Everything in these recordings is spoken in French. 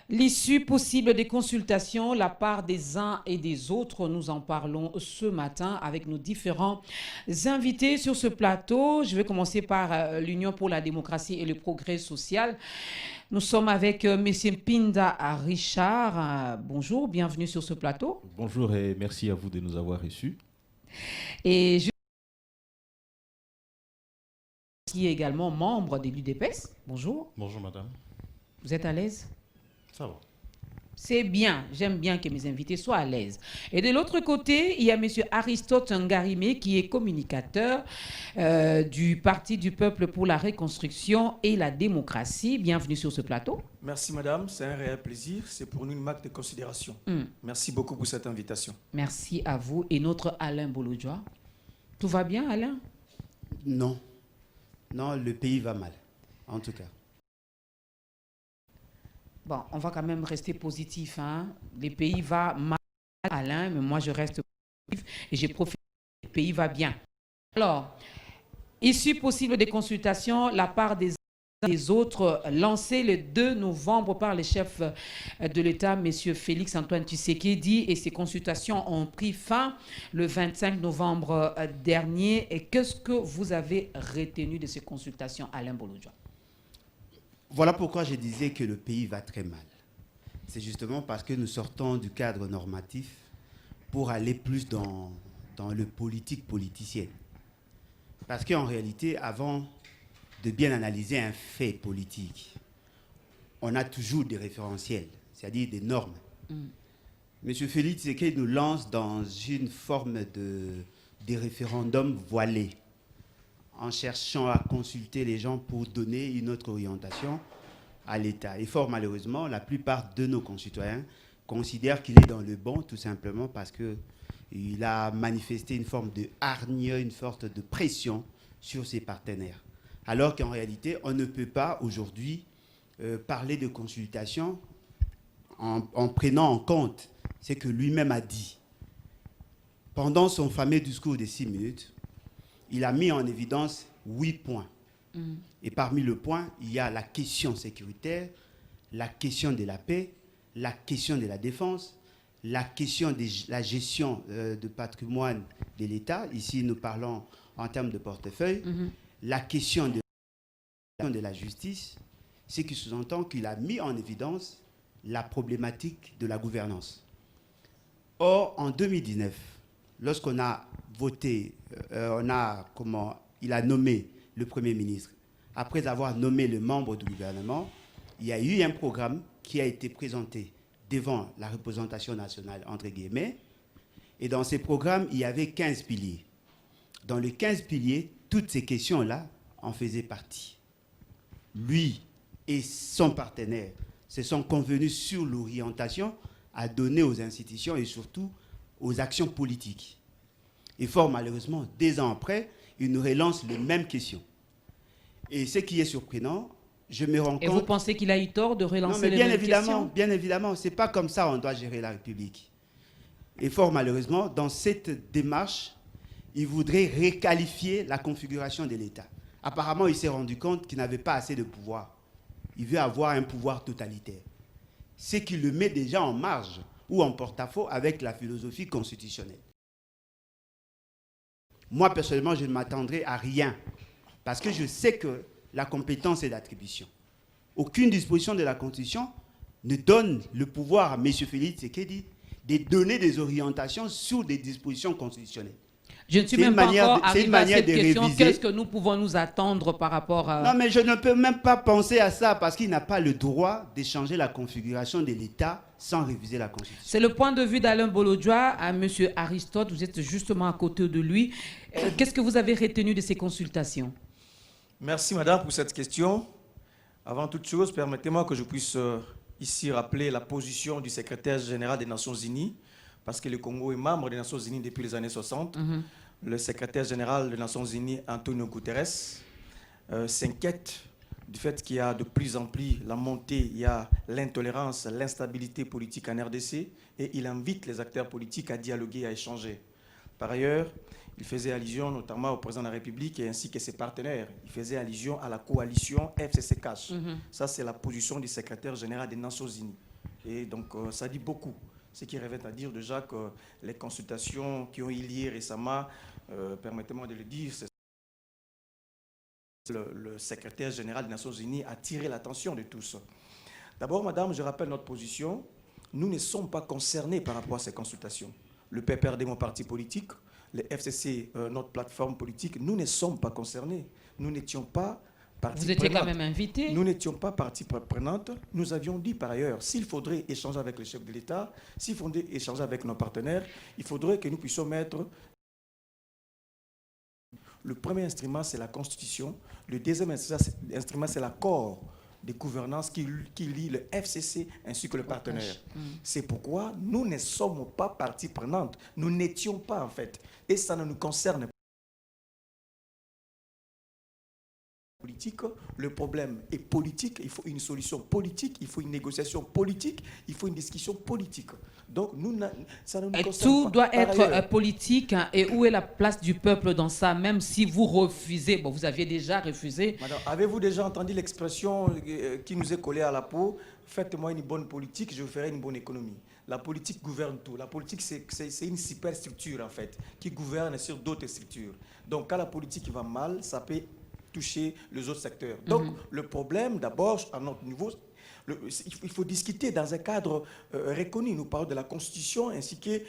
L'issue possible des consultations, la part des uns et des autres, nous en parlons ce matin avec nos différents invités sur ce plateau. Je vais commencer par l'Union pour la démocratie et le progrès social. Nous sommes avec M. Pinda Richard. Bonjour, bienvenue sur ce plateau. Bonjour et merci à vous de nous avoir reçus. Et je suis également membre de l'UDPS. Bonjour. Bonjour madame. Vous êtes à l'aise? Ça va. C'est bien, j'aime bien que mes invités soient à l'aise. Et de l'autre côté, il y a M. Aristote Ngarimé qui est communicateur du Parti du Peuple pour la Reconstruction et la Démocratie. Bienvenue sur ce plateau. Merci madame, c'est un réel plaisir, c'est pour nous une marque de considération. Merci beaucoup pour cette invitation. Merci à vous et notre Alain Bolodjoa. Tout va bien Alain? Non, non, le pays va mal, en tout cas. Bon, on va quand même rester positif. Hein? Le pays va mal, Alain, mais moi je reste positif et j'ai profité que le pays va bien. Alors, issue possible des consultations, la part des uns et des autres lancée le 2 novembre par le chef de l'État, M. Félix Antoine Tshisekedi, et ces consultations ont pris fin le 25 novembre dernier. Et qu'est-ce que vous avez retenu de ces consultations, Alain Bolodjoa? Voilà pourquoi je disais que le pays va très mal. C'est justement parce que nous sortons du cadre normatif pour aller plus dans le politicien. Parce qu'en réalité, avant de bien analyser un fait politique, on a toujours des référentiels, c'est-à-dire des normes. Monsieur Félix Tshisekedi nous lance dans une forme de référendum voilé, en cherchant à consulter les gens pour donner une autre orientation à l'État. Et fort malheureusement, la plupart de nos concitoyens considèrent qu'il est dans le bon, tout simplement parce qu'il a manifesté une forme de hargne, une sorte de pression sur ses partenaires. Alors qu'en réalité, on ne peut pas aujourd'hui parler de consultation en prenant en compte ce que lui-même a dit. Pendant son fameux discours de 6 minutes, il a mis en évidence 8 points. Et parmi les points, il y a la question sécuritaire, la question de la paix, la question de la défense, la question de la gestion de patrimoine de l'État. Ici, nous parlons en termes de portefeuille. La question de la justice, ce qui sous-entend qu'il a mis en évidence la problématique de la gouvernance. Or, en 2019, lorsqu'on a voté, il a nommé le Premier ministre, après avoir nommé le membre du gouvernement, il y a eu un programme qui a été présenté devant la représentation nationale, entre guillemets, et dans ces programmes, il y avait 15 piliers. Dans les 15 piliers, toutes ces questions-là en faisaient partie. Lui et son partenaire se sont convenus sur l'orientation à donner aux institutions et surtout aux actions politiques. Et fort malheureusement, 2 ans après, il nous relance les mêmes questions. Et ce qui est surprenant, je me rends compte... Et vous pensez qu'il a eu tort de relancer les mêmes questions? Bien évidemment, ce n'est pas comme ça qu'on doit gérer la République. Et fort malheureusement, dans cette démarche, il voudrait requalifier la configuration de l'État. Apparemment, il s'est rendu compte qu'il n'avait pas assez de pouvoir. Il veut avoir un pouvoir totalitaire. Ce qui le met déjà en marge ou en porte-à-faux avec la philosophie constitutionnelle. Moi, personnellement, je ne m'attendrai à rien. Parce que je sais que la compétence est d'attribution. Aucune disposition de la Constitution ne donne le pouvoir à M. Félix Tshisekedi de donner des orientations sur des dispositions constitutionnelles. Je ne suis même pas encore arrivé à cette question. Qu'est-ce que nous pouvons nous attendre par rapport à... Non, mais je ne peux même pas penser à ça parce qu'il n'a pas le droit de changer la configuration de l'État sans réviser la Constitution. C'est le point de vue d'Alain Bolodjoa. À M. Aristote, vous êtes justement à côté de lui. Qu'est-ce que vous avez retenu de ces consultations? Merci madame pour cette question. Avant toute chose, permettez-moi que je puisse ici rappeler la position du secrétaire général des Nations Unies, parce que le Congo est membre des Nations Unies depuis les années 60. Le secrétaire général des Nations Unies, Antonio Guterres, s'inquiète du fait qu'il y a de plus en plus la montée, il y a l'intolérance, l'instabilité politique en RDC, et il invite les acteurs politiques à dialoguer, à échanger. Par ailleurs, il faisait allusion notamment au président de la République et ainsi que ses partenaires. Il faisait allusion à la coalition FCC-CACH. Ça, c'est la position du secrétaire général des Nations Unies. Et donc, ça dit beaucoup. Ce qui revient à dire déjà que les consultations qui ont eu lieu récemment, permettez-moi de le dire, c'est le secrétaire général des Nations Unies a tiré l'attention de tous. D'abord, madame, je rappelle notre position. Nous ne sommes pas concernés par rapport à ces consultations. Le PPRD, mon parti politique, le FCC, notre plateforme politique, nous ne sommes pas concernés. Nous n'étions pas partie Vous étiez prenante. quand même invité. Nous n'étions pas partie prenante. Nous avions dit par ailleurs, s'il faudrait échanger avec le chef de l'État, s'il faudrait échanger avec nos partenaires, il faudrait que nous puissions mettre... Le premier instrument, c'est la Constitution. Le deuxième instrument, c'est l'accord de gouvernance qui lie le FCC ainsi que le partenaire. C'est pourquoi nous ne sommes pas partie prenante. Nous n'étions pas, en fait. Et ça ne nous concerne pas. Politique, le problème est politique, il faut une solution politique, il faut une négociation politique, il faut une discussion politique. Donc, ça ne nous Et concerne tout pas. doit Par être ailleurs, politique. Hein, et où est la place du peuple dans ça, même si vous refusez? Bon, vous aviez déjà refusé. Madame, avez-vous déjà entendu l'expression qui nous est collée à la peau? Faites-moi une bonne politique, je vous ferai une bonne économie. La politique gouverne tout. La politique, c'est une superstructure, en fait, qui gouverne sur d'autres structures. Donc, quand la politique va mal, ça peut toucher les autres secteurs. Donc, le problème, d'abord, à notre niveau, il faut discuter dans un cadre reconnu. Nous parlons de la Constitution ainsi que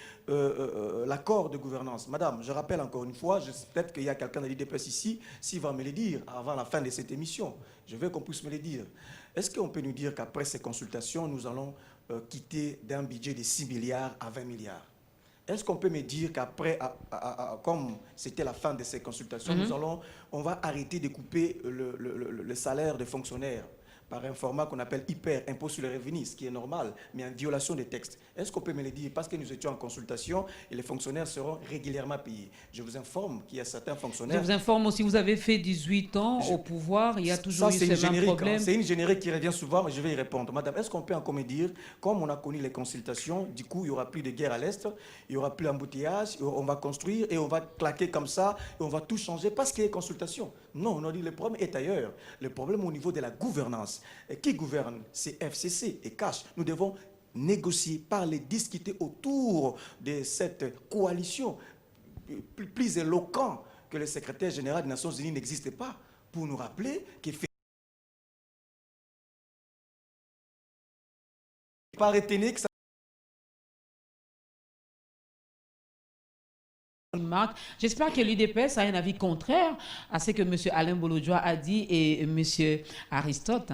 l'accord de gouvernance. Madame, je rappelle encore une fois, peut-être qu'il y a quelqu'un de l'IDPS ici, s'il va me le dire avant la fin de cette émission, je veux qu'on puisse me le dire. Est-ce qu'on peut nous dire qu'après ces consultations, nous allons quitter d'un budget de 6 milliards à 20 milliards? Est-ce qu'on peut me dire qu'après, comme c'était la fin de ces consultations, on va arrêter de couper le salaire des fonctionnaires par un format qu'on appelle hyper, impôt sur les revenus, ce qui est normal, mais en violation des textes? Est-ce qu'on peut me le dire? Parce que nous étions en consultation et les fonctionnaires seront régulièrement payés. Je vous informe qu'il y a certains fonctionnaires... Je vous informe aussi, vous avez fait 18 ans au pouvoir, il y a toujours eu ce même problème. C'est une générique qui revient souvent, mais je vais y répondre. Madame, est-ce qu'on peut encore me dire, comme on a connu les consultations, du coup, il n'y aura plus de guerre à l'Est, il n'y aura plus d'embouteillage, on va construire et on va claquer comme ça, et on va tout changer parce qu'il y a consultation? Non, on a dit le problème est ailleurs. Le problème au niveau de la gouvernance. Et qui gouverne? C'est FCC et CASH. Nous devons négocier, parler, discuter autour de cette coalition plus éloquent que le secrétaire général des Nations Unies n'existe pas pour nous rappeler qu'il fait pas retenir que ça... J'espère que l'UDPS a un avis contraire à ce que M. Alain Bolodjoa a dit et M. Aristote.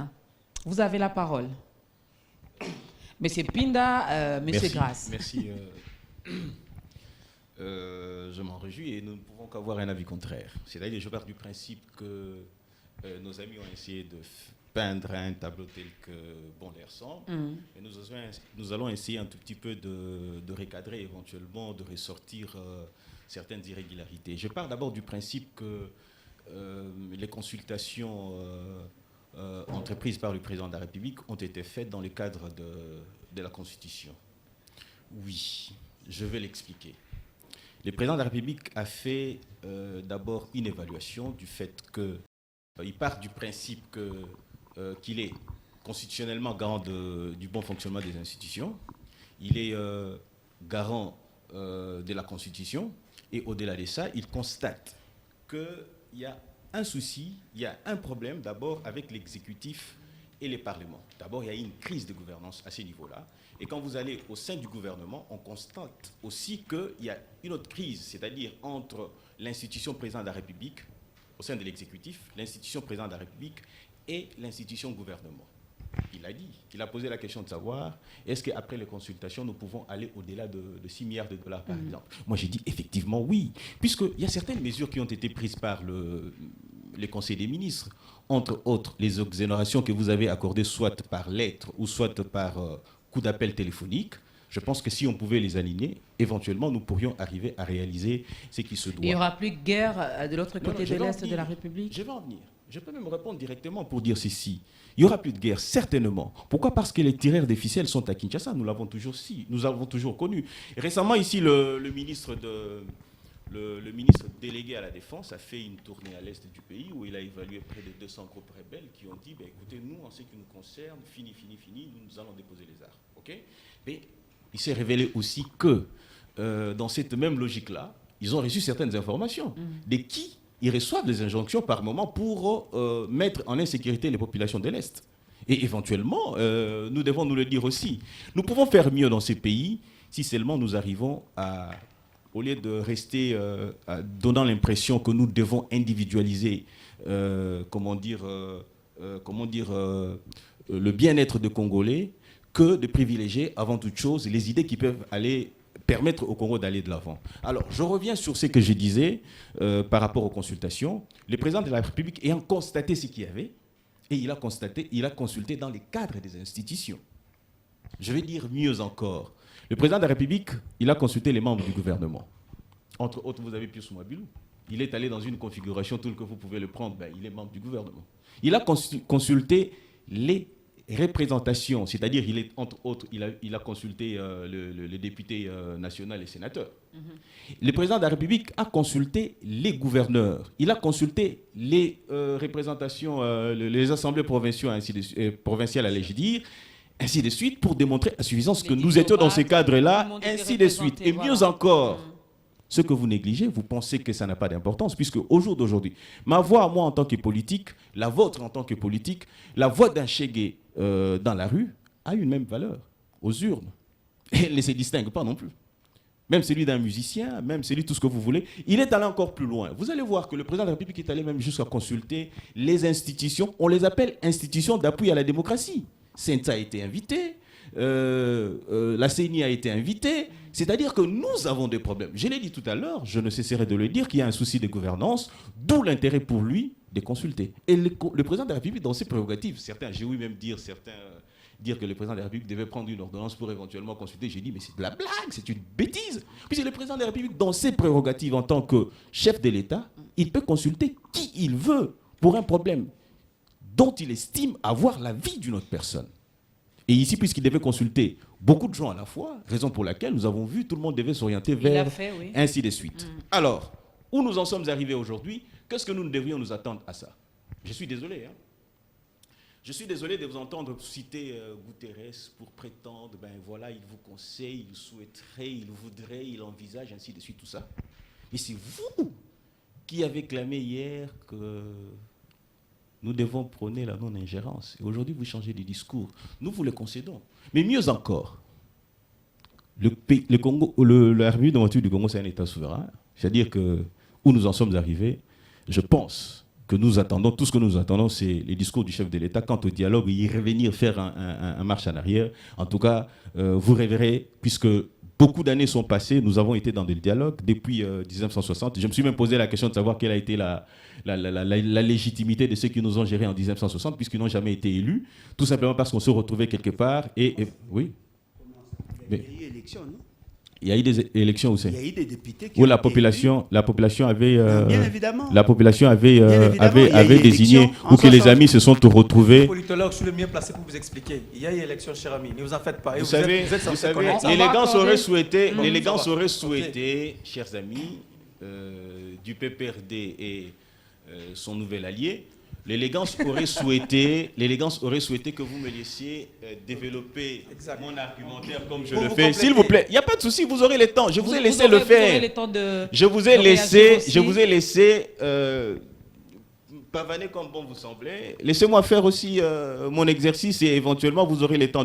Vous avez la parole. M. Pinda, M. Grasse. Merci. Je m'en réjouis et nous ne pouvons qu'avoir un avis contraire. C'est-à-dire, je pars du principe que nos amis ont essayé de peindre un tableau tel que bon leur semble. Et nous allons essayer un tout petit peu de recadrer, éventuellement, de ressortir certaines irrégularités. Je pars d'abord du principe que les consultations entreprises par le président de la République ont été faites dans le cadre de la Constitution. Oui, je vais l'expliquer. Le président de la République a fait d'abord une évaluation du fait qu'il part du principe qu'il est constitutionnellement garant du bon fonctionnement des institutions, il est garant de la Constitution, et au-delà de ça, il constate qu'il y a un souci, il y a un problème d'abord avec l'exécutif et les parlements. D'abord, il y a une crise de gouvernance à ce niveau-là. Et quand vous allez au sein du gouvernement, on constate aussi qu'il y a une autre crise, c'est-à-dire entre l'institution président de la République, au sein de l'exécutif, l'institution président de la République et l'institution gouvernement. Il a dit, il a posé la question de savoir, est-ce qu'après les consultations, nous pouvons aller au-delà de 6 milliards de dollars, par exemple? Moi, j'ai dit effectivement oui, puisqu'il y a certaines mesures qui ont été prises par les conseils des ministres, entre autres les exonérations que vous avez accordées soit par lettre ou soit par coup d'appel téléphonique. Je pense que si on pouvait les aligner, éventuellement, nous pourrions arriver à réaliser ce qui se doit. Il n'y aura plus de guerre de l'autre côté de l'Est de la République? Je vais en venir. Je peux même répondre directement pour dire ceci. Il n'y aura plus de guerre, certainement. Pourquoi? Parce que les tireurs des ficelles sont à Kinshasa. Nous l'avons toujours connu. Et récemment, ici, le ministre le ministre délégué à la Défense a fait une tournée à l'est du pays où il a évalué près de 200 groupes rebelles qui ont dit, écoutez, nous, en ce qui nous concerne, fini, nous allons déposer les armes. Okay? Mais il s'est révélé aussi que dans cette même logique-là, ils ont reçu certaines informations de qui ils reçoivent des injonctions par moment pour mettre en insécurité les populations de l'Est. Et éventuellement, nous devons nous le dire aussi, nous pouvons faire mieux dans ces pays si seulement nous arrivons à, au lieu de rester donnant l'impression que nous devons individualiser, le bien-être des Congolais, que de privilégier avant toute chose les idées qui peuvent permettre au Congo d'aller de l'avant. Alors, je reviens sur ce que je disais par rapport aux consultations. Le président de la République ayant constaté ce qu'il y avait, et il a consulté dans les cadres des institutions. Je vais dire mieux encore. Le président de la République, il a consulté les membres du gouvernement. Entre autres, vous avez Pius Mwabilou. Il est allé dans une configuration telle que vous pouvez le prendre, il est membre du gouvernement. Il a consulté les représentations, c'est-à-dire, entre autres, il a consulté le député national et sénateur. Le président de la République a consulté les gouverneurs. Il a consulté les représentations, les assemblées provinciales, allais-je dire, ainsi de suite, pour démontrer à suffisance que nous étions dans ce cadre-là, ainsi de suite. Et mieux encore, ce que vous négligez, vous pensez que ça n'a pas d'importance, puisque au jour d'aujourd'hui, ma voix, moi, en tant que politique, la vôtre, en tant que politique, la voix d'un Chegué dans la rue a une même valeur aux urnes. Et elle ne se distingue pas non plus. Même celui d'un musicien, même celui de tout ce que vous voulez, il est allé encore plus loin. Vous allez voir que le président de la République est allé même jusqu'à consulter les institutions, on les appelle institutions d'appui à la démocratie. CENSA a été invité, la CENI a été invitée, c'est-à-dire que nous avons des problèmes. Je l'ai dit tout à l'heure, je ne cesserai de le dire, qu'il y a un souci de gouvernance, d'où l'intérêt pour lui de consulter. Et le président de la République, dans ses prérogatives, j'ai ouï même dire que le président de la République devait prendre une ordonnance pour éventuellement consulter. J'ai dit, mais c'est de la blague, c'est une bêtise. Puisque le président de la République, dans ses prérogatives en tant que chef de l'État, il peut consulter qui il veut pour un problème dont il estime avoir la vie d'une autre personne. Et ici, puisqu'il devait consulter beaucoup de gens à la fois, raison pour laquelle nous avons vu tout le monde devait s'orienter vers ainsi de suite. Alors, où nous en sommes arrivés aujourd'hui, qu'est-ce que nous devrions nous attendre à ça? Je suis désolé. Je suis désolé de vous entendre citer Guterres pour prétendre, voilà, il vous conseille, il souhaiterait, il voudrait, il envisage, ainsi de suite, tout ça. Mais c'est vous qui avez clamé hier que nous devons prôner la non-ingérence. Et aujourd'hui, vous changez de discours. Nous vous le concédons. Mais mieux encore, la République démocratique du Congo, c'est un État souverain. C'est-à-dire que où nous en sommes arrivés, je pense que nous attendons, tout ce que nous attendons, c'est les discours du chef de l'État. Quant au dialogue, y revenir faire un marche en arrière. En tout cas, vous révérez, puisque beaucoup d'années sont passées, nous avons été dans des dialogues depuis 1960. Je me suis même posé la question de savoir quelle a été la légitimité de ceux qui nous ont gérés en 1960, puisqu'ils n'ont jamais été élus, tout simplement parce qu'on se retrouvait quelque part. Oui. Il y a eu élection, non? Il y a eu des élections aussi. Il y a eu des députés qui où la population avait bien évidemment. La population avait eu désigné, ou que les amis se sont retrouvés. Politologue, je suis le mieux placé pour vous expliquer. Il y a eu élection, cher ami. Ne vous en faites pas. Vous savez, l'élégance aurait souhaité, chers amis, du PPRD et son nouvel allié, l'élégance aurait souhaité que vous me laissiez développer mon argumentaire comme je le fais. S'il vous plaît, il n'y a pas de souci, vous aurez le temps. Je vous ai laissé le faire. Je vous ai laissé pavaner comme bon vous semblait. Laissez-moi faire aussi mon exercice et éventuellement vous aurez le temps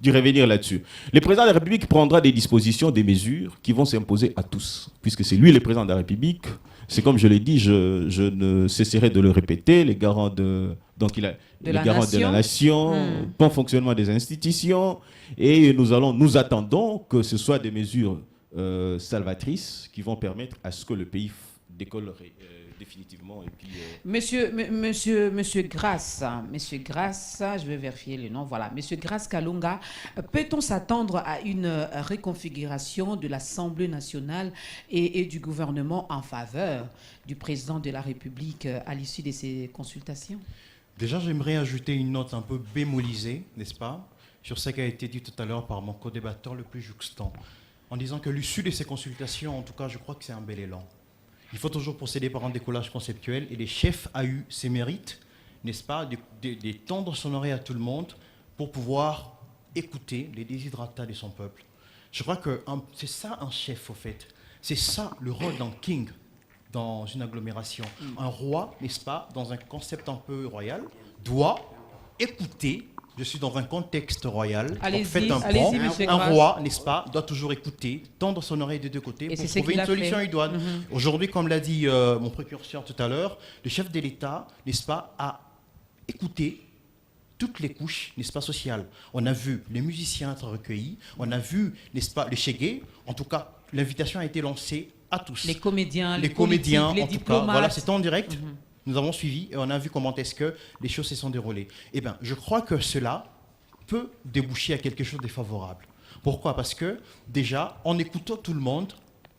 d'y revenir là-dessus. Le président de la République prendra des dispositions, des mesures qui vont s'imposer à tous, puisque c'est lui le président de la République. C'est comme je l'ai dit, je ne cesserai de le répéter, les garants de la nation, bon fonctionnement des institutions, et nous attendons que ce soit des mesures salvatrices qui vont permettre à ce que le pays décolle définitivement. Et puis, Monsieur Grasse, je vais vérifier le nom, voilà. Monsieur Grasse Kalunga, peut-on s'attendre à une reconfiguration de l'Assemblée nationale et du gouvernement en faveur du président de la République à l'issue de ces consultations? Déjà, j'aimerais ajouter une note un peu bémolisée, n'est-ce pas, sur ce qui a été dit tout à l'heure par mon co-débatteur le plus jouxtant, en disant que l'issue de ces consultations, en tout cas, je crois que c'est un bel élan. Il faut toujours procéder par un décollage conceptuel et le chef a eu ses mérites, n'est-ce pas, de tendre son oreille à tout le monde pour pouvoir écouter les desiderata de son peuple. Je crois que c'est ça un chef, au fait. C'est ça le rôle d'un king dans une agglomération. Un roi, n'est-ce pas, dans un concept un peu royal, doit écouter. Je suis dans un contexte royal. Donc faites un pont. Un roi, n'est-ce pas, doit toujours écouter, tendre son oreille des deux côtés pour trouver une solution idoine. Aujourd'hui, comme l'a dit mon précurseur tout à l'heure, le chef de l'État, n'est-ce pas, a écouté toutes les couches, n'est-ce pas, sociales. On a vu les musiciens être recueillis, on a vu, n'est-ce pas, les chégués. En tout cas, l'invitation a été lancée à tous. Les comédiens, les comédiens, les en diplomates. tout cas. Voilà, c'était en direct. Nous avons suivi et on a vu comment est-ce que les choses se sont déroulées. Eh bien, je crois que cela peut déboucher à quelque chose de défavorable. Pourquoi? Parce que, déjà, en écoutant tout le monde,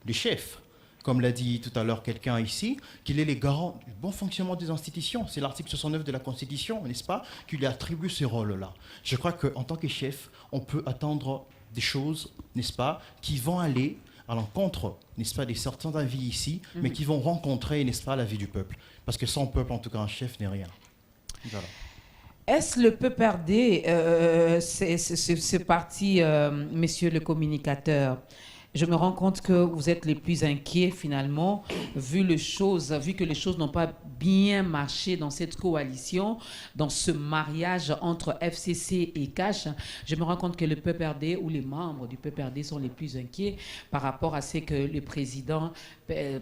les chefs, comme l'a dit tout à l'heure quelqu'un ici, qu'il est les garants du bon fonctionnement des institutions. C'est l'article 69 de la Constitution, n'est-ce pas, qui lui attribue ce rôle-là. Je crois qu'en tant que chef, on peut attendre des choses, n'est-ce pas, qui vont aller à l'encontre, n'est-ce pas, des certains avis ici, mais qui vont rencontrer, n'est-ce pas, la vie du peuple. Parce que sans peuple, en tout cas, un chef n'est rien. Voilà. Est-ce le PPRD, c'est parti, messieurs le communicateur, je me rends compte que vous êtes les plus inquiets finalement, vu que les choses n'ont pas bien marché dans cette coalition, dans ce mariage entre FCC et CASH. Je me rends compte que le PPRD ou les membres du PPRD sont les plus inquiets par rapport à ce que le président,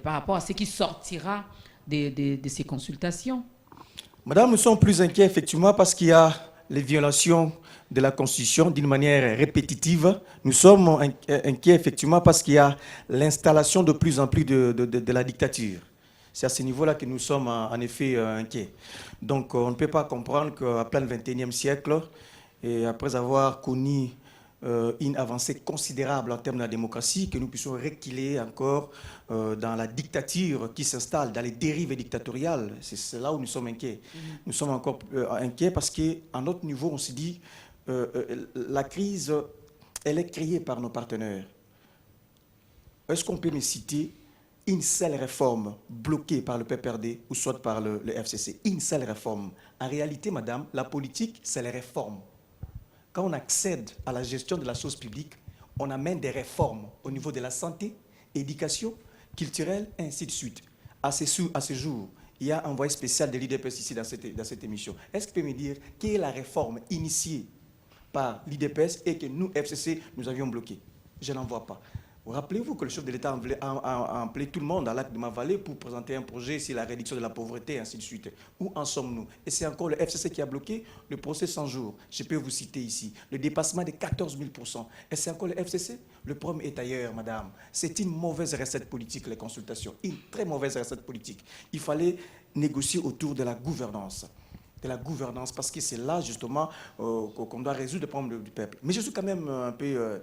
par rapport à ce qui sortira de ces consultations. Madame, nous sommes plus inquiets effectivement parce qu'il y a les violations de la Constitution d'une manière répétitive. Nous sommes inquiets effectivement parce qu'il y a l'installation de plus en plus de la dictature. C'est à ce niveau-là que nous sommes en effet inquiets. Donc on ne peut pas comprendre qu'à plein XXIe siècle, et après avoir connu une avancée considérable en termes de la démocratie, que nous puissions reculer encore dans la dictature qui s'installe, dans les dérives dictatoriales. C'est là où nous sommes inquiets. Nous sommes encore inquiets parce qu'à notre niveau, on se dit la crise, elle est créée par nos partenaires. Est-ce qu'on peut me citer une seule réforme bloquée par le PPRD ou soit par le FCC? Une seule réforme. En réalité, madame, la politique, c'est les réformes. Quand on accède à la gestion de la chose publique, on amène des réformes au niveau de la santé, éducation, culturelle, et ainsi de suite. À ce jour, il y a un envoyé spécial de l'IDPS ici dans cette émission. Est-ce que tu peux me dire quelle est la réforme initiée par l'IDPS et que nous, FCC, nous avions bloquée? Je n'en vois pas. Rappelez-vous que le chef de l'État a appelé tout le monde à l'acte de ma vallée pour présenter un projet sur la réduction de la pauvreté, et ainsi de suite. Où en sommes-nous? Et c'est encore le FCC qui a bloqué le procès 100 jours. Je peux vous citer ici le dépassement de 14 000%. Et c'est encore le FCC? Le problème est ailleurs, madame. C'est une mauvaise recette politique, les consultations. Une très mauvaise recette politique. Il fallait négocier autour de la gouvernance. De la gouvernance, parce que c'est là, justement, qu'on doit résoudre le problème du peuple. Mais je suis quand même un peu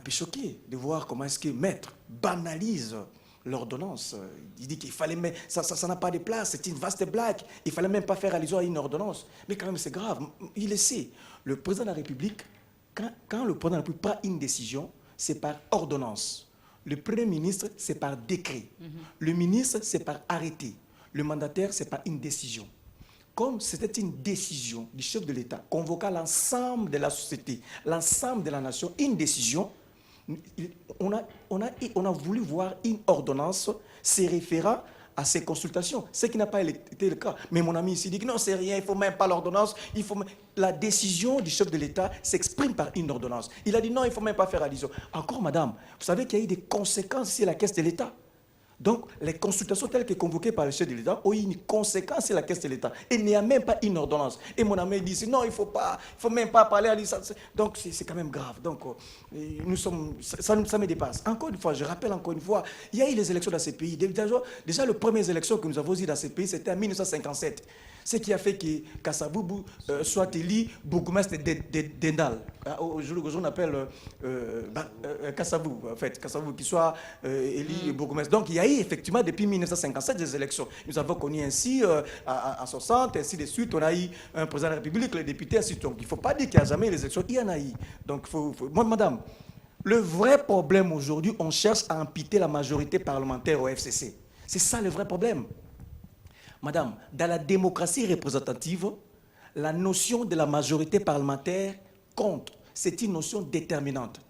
choqué de voir comment est-ce que Maître banalise l'ordonnance. Il dit qu'il fallait, mais ça n'a pas de place, c'est une vaste blague. Il ne fallait même pas faire allusion à une ordonnance. Mais quand même, c'est grave. Il le sait. Le président de la République, quand le président de la République prend une décision, c'est par ordonnance. Le Premier ministre, c'est par décret. Le ministre, c'est par arrêté. Le mandataire, c'est par une décision. Comme c'était une décision du chef de l'État, convoquant l'ensemble de la société, l'ensemble de la nation, une décision, on a voulu voir une ordonnance se référant à ces consultations, ce qui n'a pas été le cas. Mais mon ami ici dit que non, c'est rien, il ne faut même pas l'ordonnance. La décision du chef de l'État s'exprime par une ordonnance. Il a dit non, il ne faut même pas faire allusion. Encore, madame, vous savez qu'il y a eu des conséquences ici à la caisse de l'État. Donc, les consultations telles que convoquées par le chef de l'État ont eu une conséquence sur la caisse de l'État. Il n'y a même pas une ordonnance. Et mon ami dit, non, il ne faut même pas parler à l'État. Donc, c'est quand même grave. Donc, ça me dépasse. Encore une fois, je rappelle encore une fois, il y a eu les élections dans ces pays. Déjà, les premières élections que nous avons eues dans ces pays, c'était en 1957. Ce qui a fait que Kassaboubou soit élu bourgmestre d'Endal. Aujourd'hui, on appelle Kassabou, en fait, Kassabou qui soit élu bourgmestre. Donc, il y a eu effectivement depuis 1957 des élections. Nous avons connu ainsi, à 60, ainsi de suite, on a eu un président de la République, les députés, ainsi de suite. Donc, il ne faut pas dire qu'il n'y a jamais eu les élections, il y en a eu. Donc, moi, madame, le vrai problème aujourd'hui, on cherche à amputer la majorité parlementaire au FCC. C'est ça le vrai problème. Madame, dans la démocratie représentative, la notion de la majorité parlementaire compte. C'est une notion déterminante.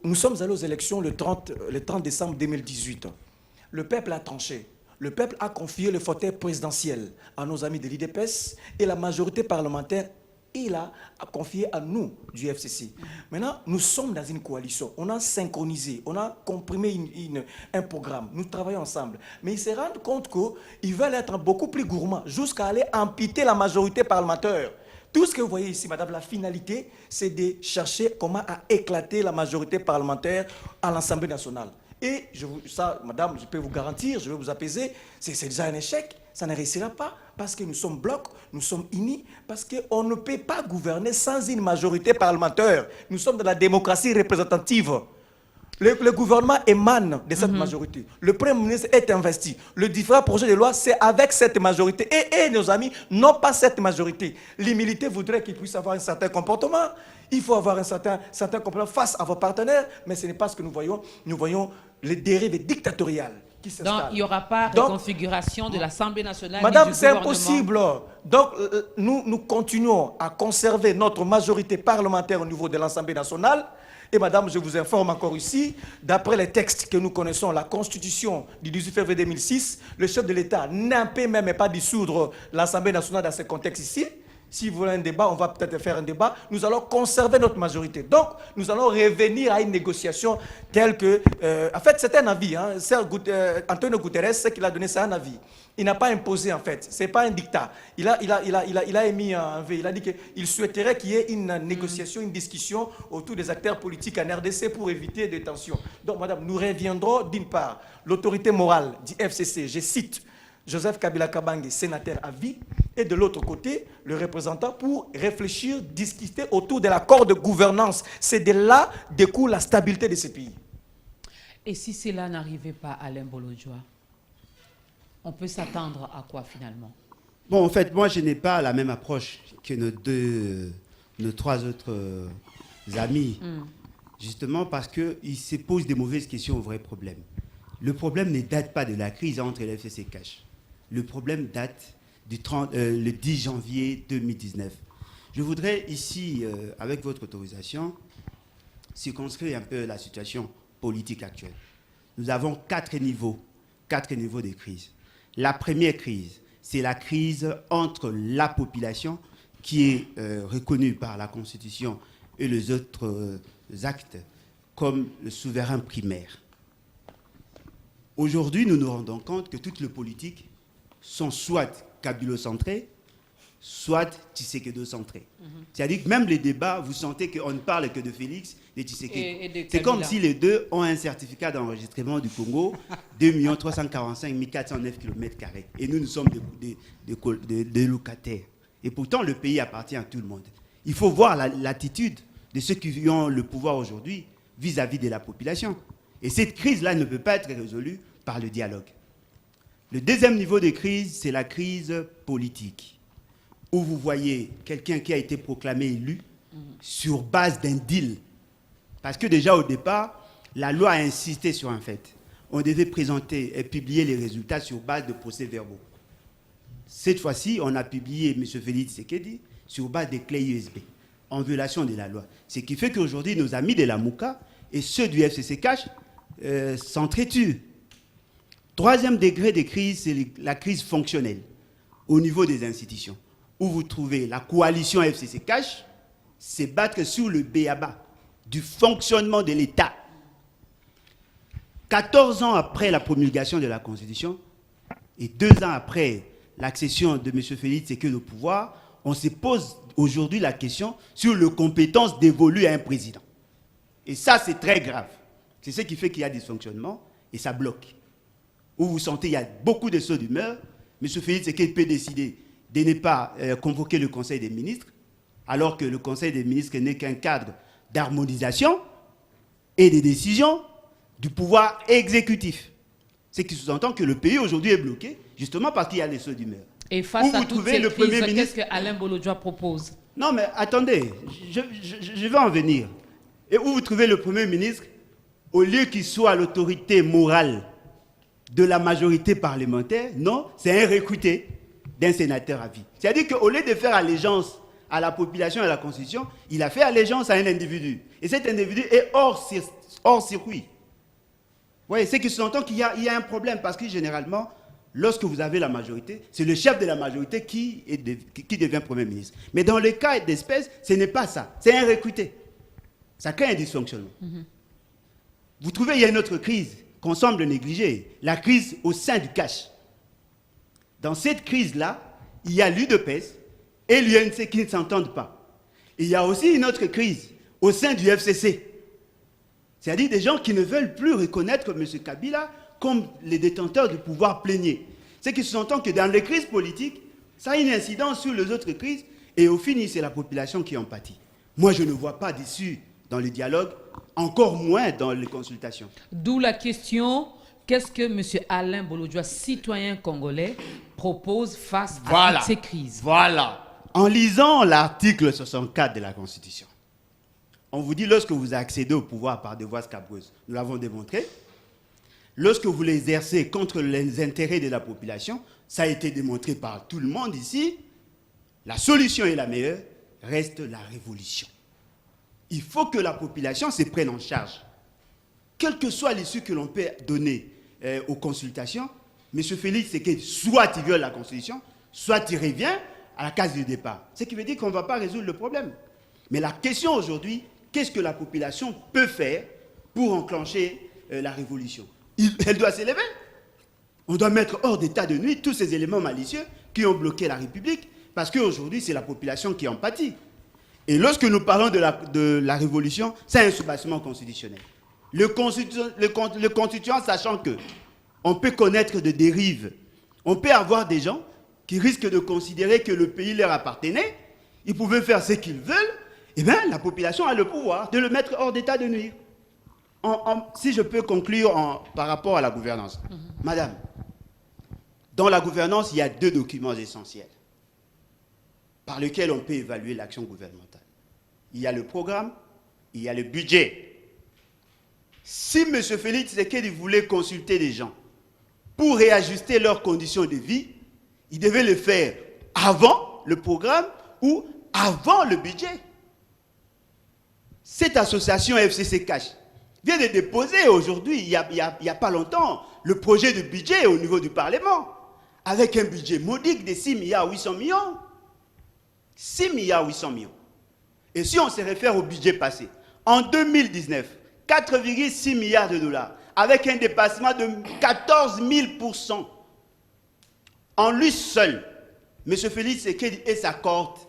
Nous sommes allés aux élections le 30 décembre 2018. Le peuple a tranché. Le peuple a confié le fauteuil présidentiel à nos amis de l'IDPS et la majorité parlementaire, il a confié à nous du FCC. Maintenant, nous sommes dans une coalition. On a synchronisé, on a comprimé un programme. Nous travaillons ensemble. Mais ils se rendent compte qu'ils veulent être beaucoup plus gourmands jusqu'à aller amputer la majorité parlementaire. Tout ce que vous voyez ici, madame, la finalité, c'est de chercher comment à éclater la majorité parlementaire à l'Assemblée nationale. Et ça, madame, je peux vous garantir, je vais vous apaiser, c'est déjà un échec. Ça ne réussira pas parce que nous sommes blocs, nous sommes unis, parce qu'on ne peut pas gouverner sans une majorité parlementaire. Nous sommes dans la démocratie représentative. Le gouvernement émane de cette majorité. Le Premier ministre est investi. Le différent projet de loi, c'est avec cette majorité. Et nos amis n'ont pas cette majorité. L'humilité voudrait qu'ils puissent avoir un certain comportement. Il faut avoir un certain comportement face à vos partenaires, mais ce n'est pas ce que nous voyons. Nous voyons les dérives dictatoriales qui s'installent. Donc, il n'y aura pas de configuration de l'Assemblée nationale. Madame, c'est impossible. Donc, nous continuons à conserver notre majorité parlementaire au niveau de l'Assemblée nationale. Et madame, je vous informe encore ici, d'après les textes que nous connaissons, la Constitution du 18 février 2006, le chef de l'État n'a même pas dissoudre l'Assemblée nationale dans ce contexte ici. Si vous voulez un débat, on va peut-être faire un débat. Nous allons conserver notre majorité. Donc, nous allons revenir à une négociation telle que... en fait, c'est un avis. Hein. Antonio Guterres, ce qu'il a donné, c'est un avis. Il n'a pas imposé, en fait. Ce n'est pas un dictat. Il a émis un V. Il a dit qu'il souhaiterait qu'il y ait une négociation, une discussion autour des acteurs politiques en RDC pour éviter des tensions. Donc, madame, nous reviendrons d'une part. L'autorité morale du FCC, je cite, Joseph Kabila Kabange, sénateur à vie, et de l'autre côté, le représentant pour réfléchir, discuter autour de l'accord de gouvernance. C'est de là découle la stabilité de ce pays. Et si cela n'arrivait pas, Alain Bolodjoa, on peut s'attendre à quoi finalement? Bon, en fait, moi, je n'ai pas la même approche que nos trois autres amis, justement parce qu'ils se posent des mauvaises questions au vrai problème. Le problème ne date pas de la crise entre les FCC Cash. Le problème date le 10 janvier 2019. Je voudrais ici, avec votre autorisation, circonscrire un peu la situation politique actuelle. Nous avons quatre niveaux de crise. La première crise, c'est la crise entre la population qui est reconnue par la Constitution et les autres actes comme le souverain primaire. Aujourd'hui, nous nous rendons compte que toutes les politiques sont soit kabylocentrées, soit tshisekedi-centrées. C'est-à-dire que même les débats, vous sentez qu'on ne parle que de Félix, de Tshisekedi. C'est comme si les deux ont un certificat d'enregistrement du Congo, 2 345 409 km². Et nous sommes des locataires. Et pourtant, le pays appartient à tout le monde. Il faut voir l'attitude de ceux qui ont le pouvoir aujourd'hui vis-à-vis de la population. Et cette crise-là ne peut pas être résolue par le dialogue. Le deuxième niveau de crise, c'est la crise politique, où vous voyez quelqu'un qui a été proclamé élu sur base d'un deal. Parce que déjà au départ, la loi a insisté sur un fait. On devait présenter et publier les résultats sur base de procès-verbaux. Cette fois-ci, on a publié M. Félix Tshisekedi sur base des clés USB, en violation de la loi. Ce qui fait qu'aujourd'hui, nos amis de la Mouka et ceux du FCC Cash s'entretuent. Troisième degré de crise, c'est la crise fonctionnelle au niveau des institutions, où vous trouvez la coalition FCC Cash se battre sur le b.a.-ba du fonctionnement de l'État. 14 ans après la promulgation de la Constitution et 2 ans après l'accession de M. Félix Tshisekedi au pouvoir, on se pose aujourd'hui la question sur les compétences dévolues à un président. Et ça, c'est très grave. C'est ce qui fait qu'il y a des dysfonctionnements et ça bloque. Où vous sentez qu'il y a beaucoup de sauts d'humeur. M. Félix Tshisekedi peut décider de ne pas convoquer le Conseil des ministres, alors que le Conseil des ministres n'est qu'un cadre d'harmonisation et de décision du pouvoir exécutif. Ce qui sous-entend que le pays aujourd'hui est bloqué, justement parce qu'il y a des sauts d'humeur. Et face à toutes ces crises, qu'est-ce que Alain Bolodjoa propose? Non, mais attendez, je vais en venir. Et où vous trouvez le Premier ministre, au lieu qu'il soit l'autorité morale de la majorité parlementaire. Non, c'est un recruté d'un sénateur à vie. C'est-à-dire qu'au lieu de faire allégeance à la population et à la Constitution, il a fait allégeance à un individu. Et cet individu est hors circuit. Oui, c'est que sous-entend qu'il y a un problème, parce que généralement, lorsque vous avez la majorité, c'est le chef de la majorité qui devient Premier ministre. Mais dans le cas d'espèce, ce n'est pas ça. C'est un recruté. Ça crée un dysfonctionnement. Vous trouvez, il y a une autre crise qu'on semble négliger, la crise au sein du cash. Dans cette crise-là, il y a l'UDPS et l'UNC qui ne s'entendent pas. Il y a aussi une autre crise au sein du FCC. C'est-à-dire des gens qui ne veulent plus reconnaître M. Kabila comme les détenteurs du pouvoir plénier. C'est qu'ils s'entendent que dans les crises politiques, ça a une incidence sur les autres crises, et au final, c'est la population qui en pâtit. Moi, je ne vois pas d'issue dans le dialogue, encore moins dans les consultations. D'où la question, qu'est-ce que M. Alain Bolodjoa, citoyen congolais, propose face à toutes ces crises? Voilà. En lisant l'article 64 de la Constitution, on vous dit, lorsque vous accédez au pouvoir par des voies scabreuses, nous l'avons démontré, lorsque vous l'exercez contre les intérêts de la population, ça a été démontré par tout le monde ici, la solution est la meilleure, reste la révolution. Il faut que la population se prenne en charge. Quelle que soit l'issue que l'on peut donner aux consultations, M. Félix Tshisekedi, soit il viole la Constitution, soit il revient à la case du départ. Ce qui veut dire qu'on ne va pas résoudre le problème. Mais la question aujourd'hui, qu'est-ce que la population peut faire pour enclencher la révolution? Elle doit s'élever. On doit mettre hors d'état de nuit tous ces éléments malicieux qui ont bloqué la République, parce qu'aujourd'hui, c'est la population qui en pâtit. Et lorsque nous parlons de la révolution, c'est un soubassement constitutionnel. Le constituant, sachant que on peut connaître des dérives, on peut avoir des gens qui risquent de considérer que le pays leur appartenait, ils pouvaient faire ce qu'ils veulent, et bien la population a le pouvoir de le mettre hors d'état de nuire. Si je peux conclure par rapport à la gouvernance. Madame, dans la gouvernance, il y a deux documents essentiels par lesquels on peut évaluer l'action gouvernementale. Il y a le programme, il y a le budget. Si M. Félix Tshisekedi voulait consulter des gens pour réajuster leurs conditions de vie, il devait le faire avant le programme ou avant le budget. Cette association FCC Cash vient de déposer aujourd'hui, il y a pas longtemps, le projet de budget au niveau du Parlement, avec un budget modique de 6 milliards 800 millions. 6 milliards 800 millions. Et si on se réfère au budget passé, en 2019, 4,6 milliards de dollars, avec un dépassement de 14 000%. En lui seul, M. Félix Tshisekedi et sa cohorte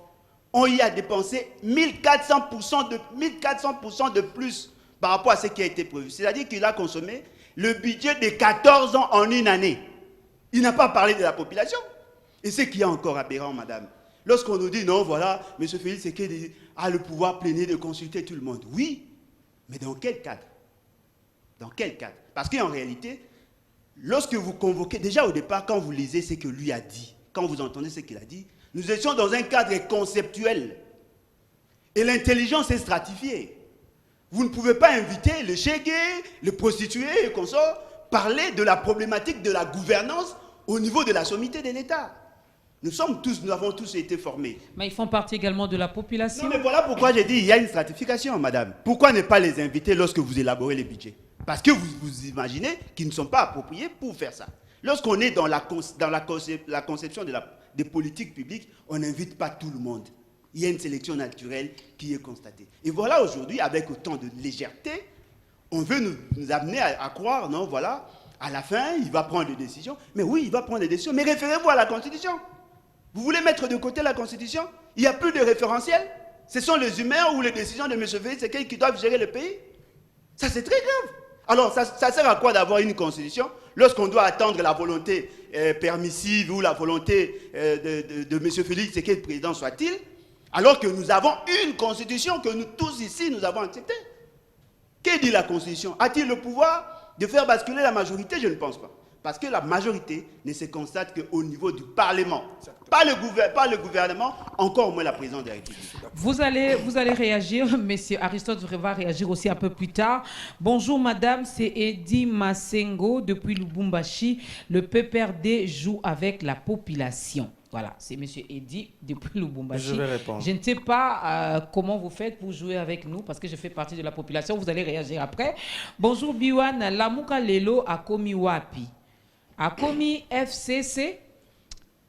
ont y a dépensé 1400% de plus par rapport à ce qui a été prévu. C'est-à-dire qu'il a consommé le budget de 14 ans en une année. Il n'a pas parlé de la population. Et ce qui est encore aberrant, madame, lorsqu'on nous dit non, voilà, M. Félix Tshisekedi a le pouvoir plénier de consulter tout le monde. Oui, mais dans quel cadre? Dans quel cadre? Parce qu'en réalité, lorsque vous convoquez, déjà au départ, quand vous lisez ce que lui a dit, quand vous entendez ce qu'il a dit, nous étions dans un cadre conceptuel. Et l'intelligence est stratifiée. Vous ne pouvez pas inviter le chégué, le prostitué et consorts, parler de la problématique de la gouvernance au niveau de la sommité de l'État. Nous avons tous été formés. Mais ils font partie également de la population. Non, mais voilà pourquoi j'ai dit qu'il y a une stratification, madame. Pourquoi ne pas les inviter lorsque vous élaborez les budgets? Parce que vous imaginez qu'ils ne sont pas appropriés pour faire ça. Lorsqu'on est dans la conception des politiques publiques, on n'invite pas tout le monde. Il y a une sélection naturelle qui est constatée. Et voilà aujourd'hui, avec autant de légèreté, on veut nous amener à croire, non, voilà, à la fin, il va prendre des décisions. Mais oui, il va prendre des décisions, mais référez-vous à la Constitution. Vous voulez mettre de côté la Constitution? Il n'y a plus de référentiel. Ce sont les humeurs ou les décisions de M. Félix qui doivent gérer le pays. Ça, c'est très grave. Alors, ça sert à quoi d'avoir une Constitution lorsqu'on doit attendre la volonté permissive ou la volonté de M. Félix Tshisekedi, président soit-il, alors que nous avons une Constitution que nous tous ici, nous avons acceptée? Que dit la Constitution? A-t-il le pouvoir de faire basculer la majorité? Je ne pense pas. Parce que la majorité ne se constate qu'au niveau du Parlement, pas le gouvernement, encore moins la présidente de la République. Vous allez réagir, Monsieur Aristote va réagir aussi un peu plus tard. Bonjour madame, c'est Eddy Masengo depuis Lubumbashi. Le PPRD joue avec la population. Voilà, c'est Monsieur Eddy depuis Lubumbashi. Je vais répondre. Je ne sais pas comment vous faites pour jouer avec nous parce que je fais partie de la population. Vous allez réagir après. Bonjour Biwan, Lamuka Lelo Akomi Wapi. Akomi FCC?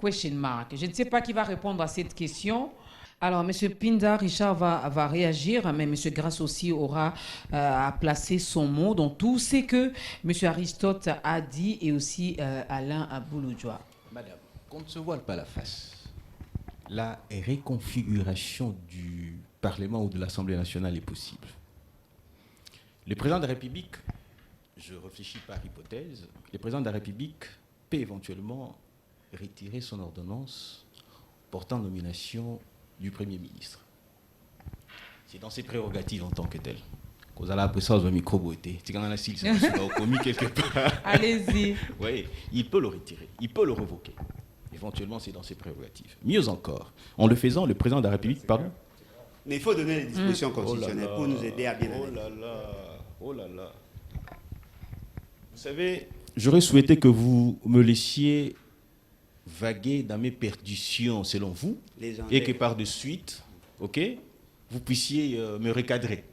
Question mark. Je ne sais pas qui va répondre à cette question. Alors, M. Pinda, Richard va réagir, mais M. Grasse aussi aura à placer son mot dans tout ce que M. Aristote a dit et aussi Alain Abouloudjoua. Madame, qu'on ne se voile pas la face. La reconfiguration du Parlement ou de l'Assemblée nationale est possible. Le président de la République, je réfléchis par hypothèse, le président de la République peut éventuellement retirer son ordonnance portant nomination du Premier ministre. C'est dans ses prérogatives en tant que tel. Quand vous allez après ça, vous avez micro-beauté. C'est quand on a style, c'est commis quelque part. Allez-y. Oui, il peut le retirer, il peut le revoquer. Éventuellement, c'est dans ses prérogatives. Mieux encore, en le faisant, le président de la République, pardon. Mais il faut donner les dispositions constitutionnelles pour nous aider à bien aller. Oh là là, oh là là. Vous savez, j'aurais souhaité que vous me laissiez vaguer dans mes perditions, selon vous, et que par de suite, ok, vous puissiez me recadrer.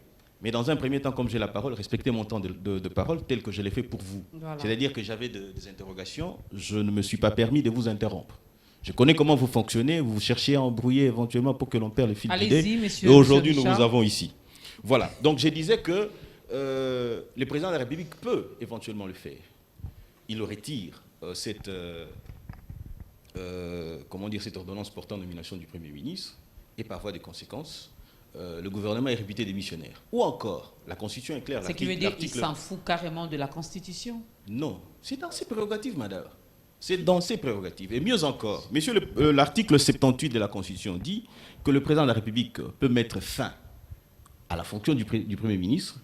Mais dans un premier temps, comme j'ai la parole, respectez mon temps de parole tel que je l'ai fait pour vous. Voilà. C'est-à-dire que j'avais des interrogations, je ne me suis pas permis de vous interrompre. Je connais comment vous fonctionnez, vous cherchez à embrouiller éventuellement pour que l'on perde le fil d'idée. Et aujourd'hui, nous vous avons ici. Voilà, donc je disais que le président de la République peut éventuellement le faire. Il retire cette ordonnance portant nomination du Premier ministre et par voie de conséquence, le gouvernement est réputé démissionnaire. Ou encore, la Constitution est claire. Ce qui veut dire qu'il s'en fout carrément de la Constitution? Non, c'est dans ses prérogatives, madame. C'est dans ses prérogatives. Et mieux encore, l'article 78 de la Constitution dit que le président de la République peut mettre fin à la fonction du Premier ministre,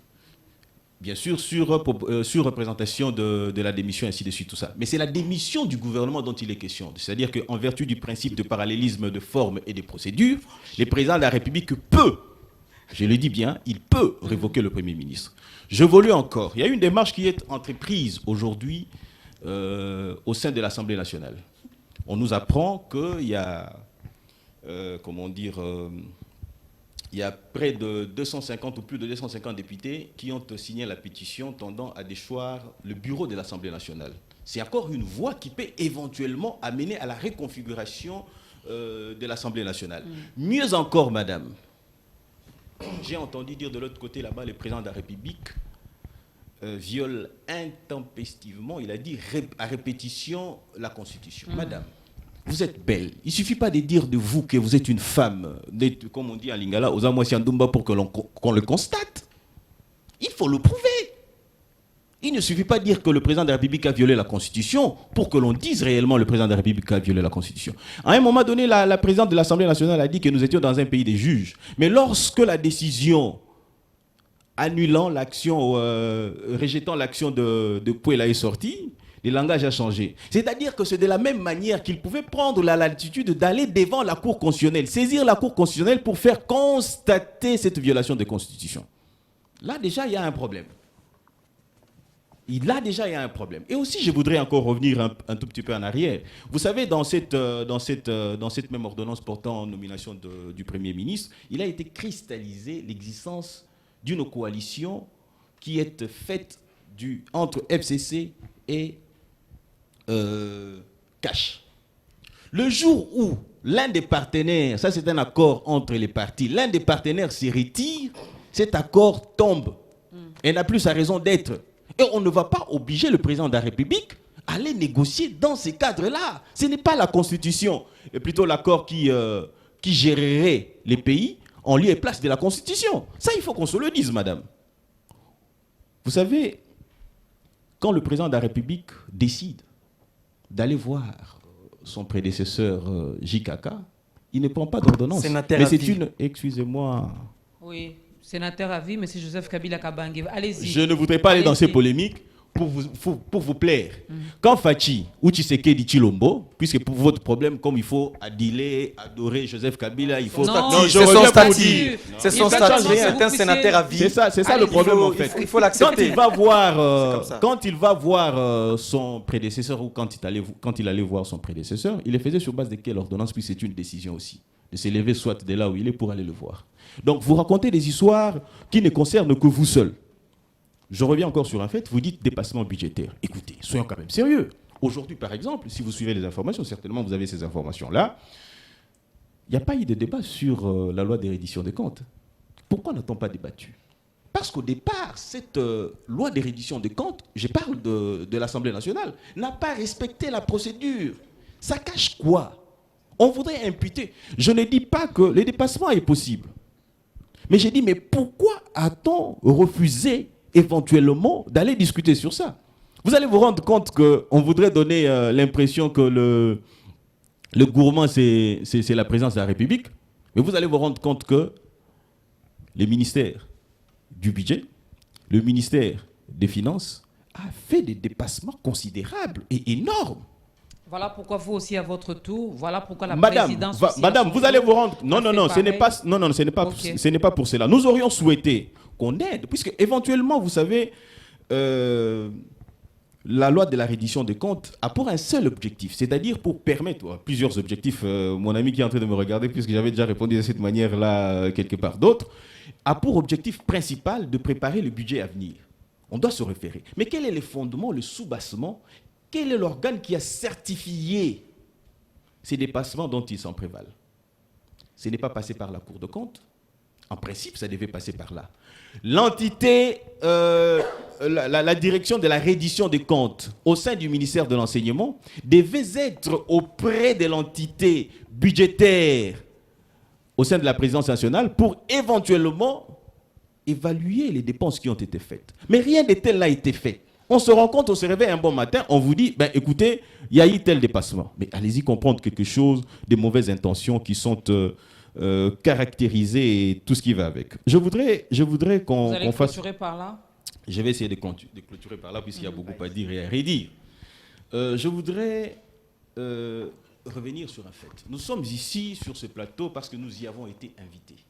bien sûr, sur représentation de la démission, ainsi de suite, tout ça. Mais c'est la démission du gouvernement dont il est question. C'est-à-dire qu'en vertu du principe de parallélisme de forme et de procédure, le président de la République peut, je le dis bien, il peut révoquer le Premier ministre. J'évolue encore. Il y a une démarche qui est entreprise aujourd'hui au sein de l'Assemblée nationale. On nous apprend qu'il y a, il y a près de 250 ou plus de 250 députés qui ont signé la pétition tendant à déchoir le bureau de l'Assemblée nationale. C'est encore une voie qui peut éventuellement amener à la reconfiguration de l'Assemblée nationale. Mieux encore, madame, j'ai entendu dire de l'autre côté là-bas, le président de la République viole intempestivement, il a dit à répétition, la Constitution. Madame, vous êtes belle. Il ne suffit pas de dire de vous que vous êtes une femme, comme on dit en lingala, aux Amwasiandumba pour qu'on le constate. Il faut le prouver. Il ne suffit pas de dire que le président de la République a violé la Constitution pour que l'on dise réellement le président de la République a violé la Constitution. À un moment donné, la présidente de l'Assemblée nationale a dit que nous étions dans un pays des juges. Mais lorsque la décision annulant l'action, rejetant l'action de Pouela est sortie, le langage a changé. C'est-à-dire que c'est de la même manière qu'il pouvait prendre la latitude d'aller devant la Cour constitutionnelle, saisir la Cour constitutionnelle pour faire constater cette violation de Constitution. Là, déjà, il y a un problème. Et aussi, je voudrais encore revenir un tout petit peu en arrière. Vous savez, dans cette même ordonnance portant nomination du Premier ministre, il a été cristallisé l'existence d'une coalition qui est faite entre FCC et Cash. Le jour où l'un des partenaires, ça c'est un accord entre les partis, l'un des partenaires se retire, cet accord tombe et n'a plus sa raison d'être. Et on ne va pas obliger le président de la République à aller négocier dans ces cadres-là. Ce n'est pas la Constitution, et plutôt l'accord qui gérerait les pays en lieu et place de la Constitution. Ça, il faut qu'on se le dise, madame. Vous savez, quand le président de la République décide d'aller voir son prédécesseur JKK, il ne prend pas d'ordonnance. Sénateur mais à c'est vie. Excusez-moi. Oui, sénateur à vie, M. Joseph Kabila Kabange. Allez-y. Je ne voudrais pas aller dans ces polémiques. pour vous plaire. Quand Fachi ou Tshisekedi Chilombo, puisque pour votre problème, comme il faut adorer Joseph Kabila, il faut... Non, c'est je son reviens pour statut. dire. C'est son Exactement, statut. si vous C'est un puissiez- sénateur à vie. C'est ça le Allez-y, problème en il fait. faut- il faut l'accepter. Quand il va voir son prédécesseur ou quand il allait voir son prédécesseur, il le faisait sur base de quelle ordonnance, puis c'est une décision aussi, de s'élever soit de là où il est pour aller le voir. Donc vous racontez des histoires qui ne concernent que vous seul. Je reviens encore sur un fait, vous dites dépassement budgétaire. Écoutez, soyons quand même sérieux. Aujourd'hui, par exemple, si vous suivez les informations, certainement vous avez ces informations-là, il n'y a pas eu de débat sur la loi de reddition des comptes. Pourquoi n'a-t-on pas débattu? Parce qu'au départ, cette loi de reddition des comptes, je parle de l'Assemblée nationale, n'a pas respecté la procédure. Ça cache quoi? On voudrait imputer. Je ne dis pas que le dépassement est possible. Mais j'ai dit, mais pourquoi a-t-on refusé éventuellement d'aller discuter sur ça? Vous allez vous rendre compte qu'on voudrait donner l'impression que le gourmand, c'est la présidence de la République. Mais vous allez vous rendre compte que le ministère du budget, le ministère des Finances a fait des dépassements considérables et énormes. Voilà pourquoi vous aussi à votre tour, voilà pourquoi la Madame, présidence aussi à madame, son vous allez tour vous rendre... Non, a non, fait non, ce n'est pas, pareil. non, non, Ok. ce n'est pas pour cela. Nous aurions souhaité qu'on aide, puisque éventuellement, vous savez, la loi de la reddition des comptes a pour un seul objectif, c'est-à-dire pour permettre, plusieurs objectifs, mon ami qui est en train de me regarder, puisque j'avais déjà répondu de cette manière-là quelque part d'autre, a pour objectif principal de préparer le budget à venir. On doit se référer. Mais quel est le fondement, le sous-bassement? Quel est l'organe qui a certifié ces dépassements dont ils s'en prévalent? Ce n'est pas passé par la Cour de compte. En principe, ça devait passer par là. L'entité, la direction de la reddition des comptes au sein du ministère de l'Enseignement devait être auprès de l'entité budgétaire au sein de la présidence nationale pour éventuellement évaluer les dépenses qui ont été faites. Mais rien de tel n'a été fait. On se rend compte, on se réveille un bon matin, on vous dit, ben, écoutez, il y a eu tel dépassement. Mais allez-y comprendre quelque chose, des mauvaises intentions qui sont caractérisées et tout ce qui va avec. Je voudrais Vous qu'on allez fasse... clôturer par là. Je vais essayer de clôturer par là, puisqu'il y a beaucoup à dire et à redire. Je voudrais revenir sur un fait. Nous sommes ici, sur ce plateau, parce que nous y avons été invités.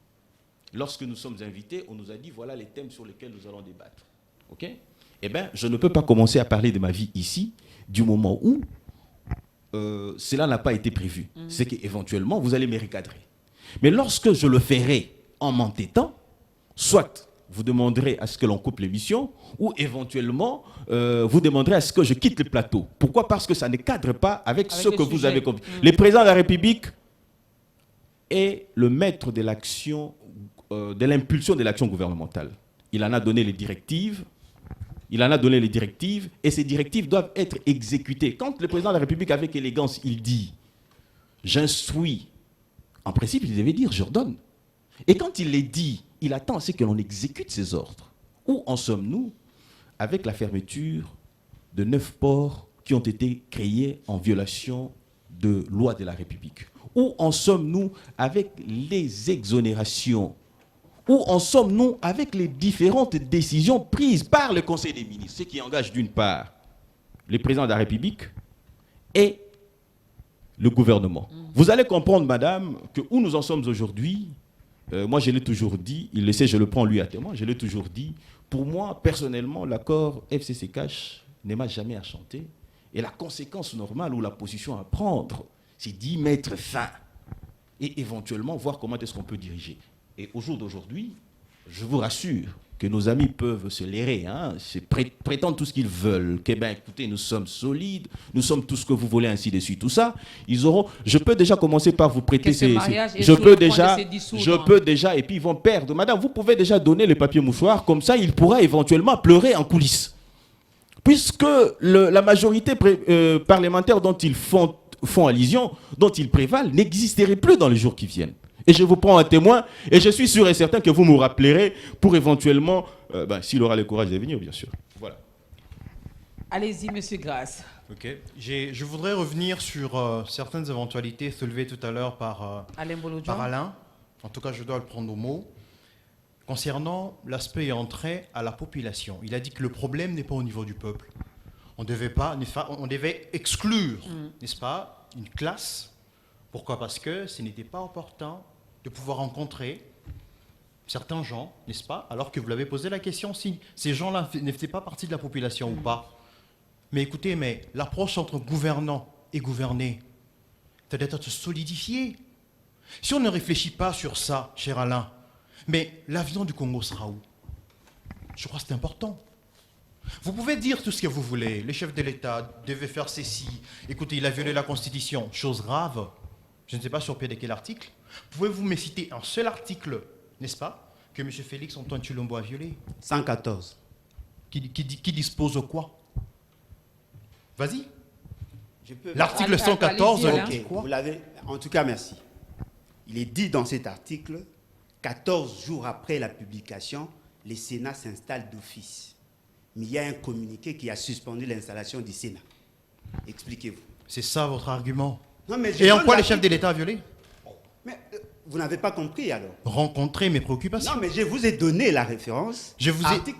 Lorsque nous sommes invités, on nous a dit, voilà les thèmes sur lesquels nous allons débattre. OK? Eh bien, je ne peux pas commencer à parler de ma vie ici, du moment où cela n'a pas été prévu. C'est qu'éventuellement, vous allez me recadrer. Mais lorsque je le ferai en m'entêtant, soit vous demanderez à ce que l'on coupe l'émission, ou éventuellement, vous demanderez à ce que je quitte le plateau. Pourquoi? Parce que ça ne cadre pas avec ce le que vous sujet. avez compris. Le président de la République est le maître de l'action, de l'impulsion de l'action gouvernementale. Il en a donné les directives. Et ces directives doivent être exécutées. Quand le président de la République, avec élégance, il dit « j'instruis », en principe, il devait dire « j'ordonne ». Et quand il les dit, il attend à ce que l'on exécute ses ordres. Où en sommes-nous avec la fermeture de 9 ports qui ont été créés en violation de loi de la République? Où en sommes-nous avec les exonérations? Où en sommes-nous avec les différentes décisions prises par le Conseil des ministres, ce qui engage d'une part le président de la République et le gouvernement. Vous allez comprendre, madame, que où nous en sommes aujourd'hui, moi je l'ai toujours dit, il le sait, je le prends lui à témoin, je l'ai toujours dit, pour moi, personnellement, l'accord FCC-Cash ne m'a jamais enchanté. Et la conséquence normale ou la position à prendre, c'est d'y mettre fin et éventuellement voir comment est-ce qu'on peut diriger. Et au jour d'aujourd'hui, je vous rassure que nos amis peuvent se lairer, prétendre tout ce qu'ils veulent, que ben écoutez, nous sommes solides, nous sommes tout ce que vous voulez, ainsi de suite, tout ça. Ils auront. Je peux déjà commencer par vous prêter Que ce mariage est je sous peux le point déjà, de se dissoudre. je peux déjà, et puis ils vont perdre. Madame, vous pouvez déjà donner le papier mouchoir, comme ça, il pourra éventuellement pleurer en coulisses, puisque la majorité parlementaire dont ils font allusion, dont ils prévalent, n'existerait plus dans les jours qui viennent. Et je vous prends un témoin, et je suis sûr et certain que vous me rappellerez pour éventuellement, s'il aura le courage de venir, bien sûr. Voilà. Allez-y, monsieur Grasse. Ok. Je voudrais revenir sur certaines éventualités soulevées tout à l'heure par Alain Bolodjo. Alain. En tout cas, je dois le prendre au mot. concernant l'aspect entré à la population. Il a dit que le problème n'est pas au niveau du peuple. On devait exclure, n'est-ce pas, une classe. Pourquoi? Parce que ce n'était pas opportun de pouvoir rencontrer certains gens, n'est-ce pas, alors que vous l'avez posé la question si ces gens-là ne faisaient pas partie de la population ou pas. Mais écoutez, l'approche entre gouvernants et gouvernés, ça doit être solidifié. Si on ne réfléchit pas sur ça, cher Alain, mais l'avenir du Congo sera où? Je crois que c'est important. Vous pouvez dire tout ce que vous voulez. Les chefs de l'État devaient faire ceci. Écoutez, il a violé la Constitution. Chose grave. Je ne sais pas sur pied de quel article. Pouvez-vous me citer un seul article, n'est-ce pas, que M. Félix Antoine Tshilombo a violé? 114. Qui dispose quoi? Vas-y. L'article Allez-y, 114, Alain. Ok, quoi? vous l'avez. En tout cas, merci. Il est dit dans cet article, 14 jours après la publication, le Sénat s'installe d'office. Mais il y a un communiqué qui a suspendu l'installation du Sénat. Expliquez-vous. C'est ça votre argument. Non, mais Et en quoi les chefs de l'État a violé? Mais vous n'avez pas compris alors. Rencontrer mes préoccupations. Non, mais je vous ai donné la référence. Je vous ai-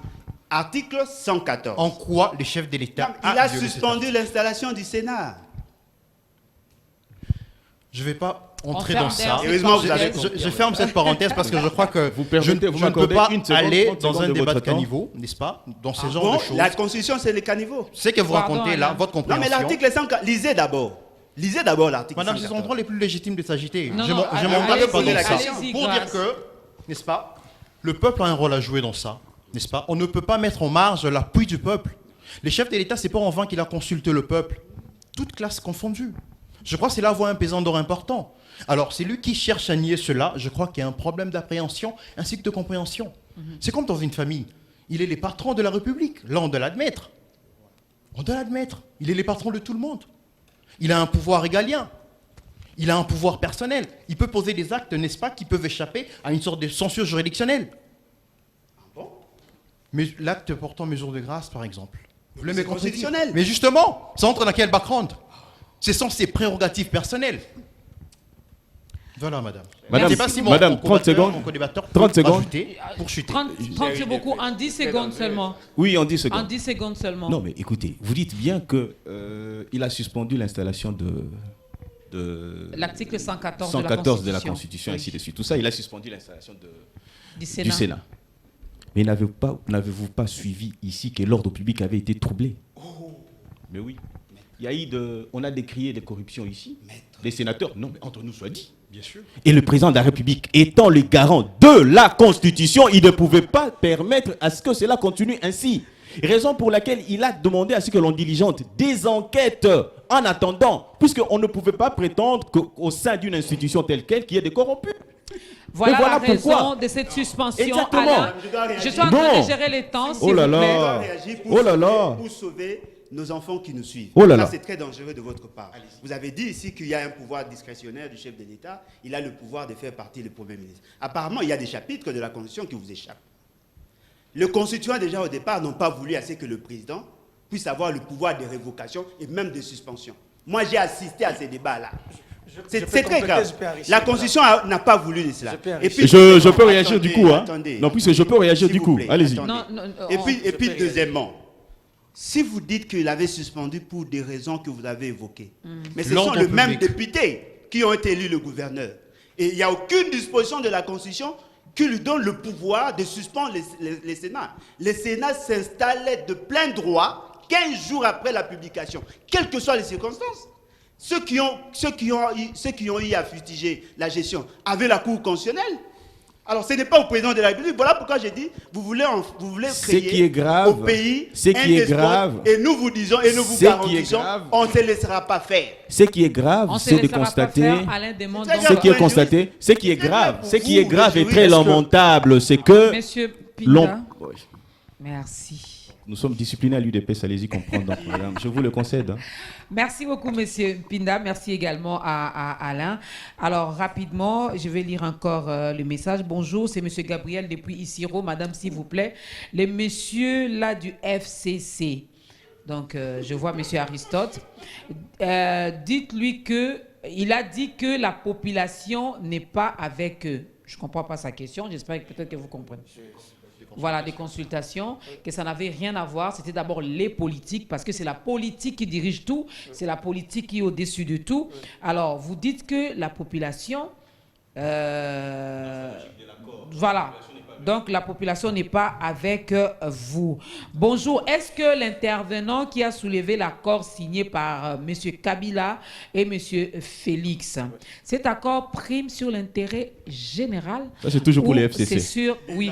Article 114. En quoi les chefs de l'État Non, il a violé cet suspendu article? l'installation du Sénat. Je ne vais pas entrer ferme dans ça. d'ailleurs cette Heureusement, vous avez parenthèse. Je ferme cette parenthèse parce que je crois que Vous permettez- vous je ne peux m'accordez pas une seconde, aller 30 dans un secondes de débat de votre temps. caniveau, n'est-ce pas, dans ce genre Bon, de choses. la Constitution, c'est le caniveau. C'est que vous Pardon, racontez là Alain. votre Non, mais compréhension. l'article 114, lisez d'abord. Lisez d'abord l'article Madame, ce 114. sont droits les plus légitimes de s'agiter. Non, Je non, m'en allez- engage allez-y, pas dans ça. allez-y, Pour dire grâce. que, n'est-ce pas, le peuple a un rôle à jouer dans ça, n'est-ce pas? On ne peut pas mettre en marge l'appui du peuple. Les chefs de l'État, c'est pas en vain qu'il a consulté le peuple. Toute classe confondue. Je crois que c'est là où un pesant d'or important. Alors, c'est lui qui cherche à nier cela. Je crois qu'il y a un problème d'appréhension ainsi que de compréhension. C'est comme dans une famille. Il est les patrons de la République. Là, on doit l'admettre. On doit l'admettre. Il est les patrons de tout le monde. Il a un pouvoir régalien. Il a un pouvoir personnel. Il peut poser des actes, n'est-ce pas, qui peuvent échapper à une sorte de censure juridictionnelle. Mais l'acte portant mesure de grâce, par exemple. Vous le C'est mettez constitutionnel. Mais justement, ça entre dans quel background? Ce sont ses prérogatives personnelles. Voilà, madame. Madame, Je ne sais pas si madame, mon 30 secondes. mon co-débatteur 30 peut secondes. ajouter pour chuter. 30 c'est beaucoup, en 10 secondes seulement. Oui, en 10 En secondes. 10 secondes seulement. Non, mais écoutez, vous dites bien que il a suspendu l'installation de L'article 114, 114 de la Constitution. Constitution, Oui. ainsi de suite. Tout ça, il a suspendu l'installation Du du Sénat. Mais n'avez-vous pas suivi ici que l'ordre public avait été troublé? Mais oui. On a décrié les corruptions ici. Les sénateurs, non, mais entre nous soit dit. Bien sûr. Et le président de la République étant le garant de la Constitution, il ne pouvait pas permettre à ce que cela continue ainsi. Raison pour laquelle il a demandé à ce que l'on diligente des enquêtes en attendant, puisqu'on ne pouvait pas prétendre qu'au sein d'une institution telle qu'elle, qu'il y ait des corrompus. Voilà, voilà la raison pourquoi. de cette suspension. Exactement. Alain, je suis en train Non. de gérer les temps, s'il Oh là vous là. plaît. On doit réagir Oh là là. pour sauver nos enfants qui nous suivent. Oh là Ça, là. c'est très dangereux de votre part. Vous avez dit ici qu'il y a un pouvoir discrétionnaire du chef de l'État. Il a le pouvoir de faire partie du Premier ministre. Apparemment, il y a des chapitres de la Constitution qui vous échappent. Les constituants, déjà au départ, n'ont pas voulu assez que le président puisse avoir le pouvoir de révocation et même de suspension. Moi, j'ai assisté à ces débats-là. C'est peux très compléter, grave. je peux enrichir. La Constitution n'a pas voulu de cela. Je peux Et puis, Je peux réagir du coup. Hein. attendez. Non, puisque je peux réagir S'il du vous coup. plaît, Allez-y. attendez. Non, non, Et on- puis, je peux réagir. deuxièmement, si vous dites qu'il avait suspendu pour des raisons que vous avez évoquées, mais ce sont L'ordre les mêmes public. députés qui ont été élus le gouverneur. Et il n'y a aucune disposition de la Constitution qui lui donne le pouvoir de suspendre les Sénats. Les Sénats s'installaient de plein droit 15 jours après la publication, quelles que soient les circonstances. Ceux qui ont eu à fustiger la gestion avaient la Cour constitutionnelle. Alors, ce n'est pas au président de la République. Voilà pourquoi j'ai dit, vous voulez Ce créer qui est grave, au pays ce qui un est despote, grave, et nous vous disons et nous vous ce qui est garantissons, grave, on ne se laissera pas faire. Ce qui est grave, on se c'est de laissera pas constater. faire. Alain demande C'est donc- Ce qui est grave. constaté, ce qui est C'est grave, grave ce pour qui est vous, grave le et très jury, est-ce que- lamentable, c'est que Monsieur l'on. Pinda, merci. Nous sommes disciplinés à l'UDPS, allez-y comprendre, donc, madame. Je vous le concède. Hein. Merci beaucoup, Monsieur Pinda. Merci également à Alain. Alors, rapidement, je vais lire encore le message. Bonjour, c'est Monsieur Gabriel depuis Isiro. Madame, s'il vous plaît. Les messieurs là du FCC. Donc, je vois Monsieur Aristote. Dites-lui que il a dit que la population n'est pas avec eux. Je ne comprends pas sa question. J'espère que peut-être que vous comprenez. Voilà, des consultations, que ça n'avait rien à voir. C'était d'abord les politiques, parce que c'est la politique qui dirige tout. C'est la politique qui est au-dessus de tout. Alors, vous dites que la population... voilà. Donc, la population n'est pas avec vous. Bonjour. Est-ce que l'intervenant qui a soulevé l'accord signé par M. Kabila et M. Félix, cet accord prime sur l'intérêt général? Ça, c'est toujours pour les FCC. C'est sûr, oui.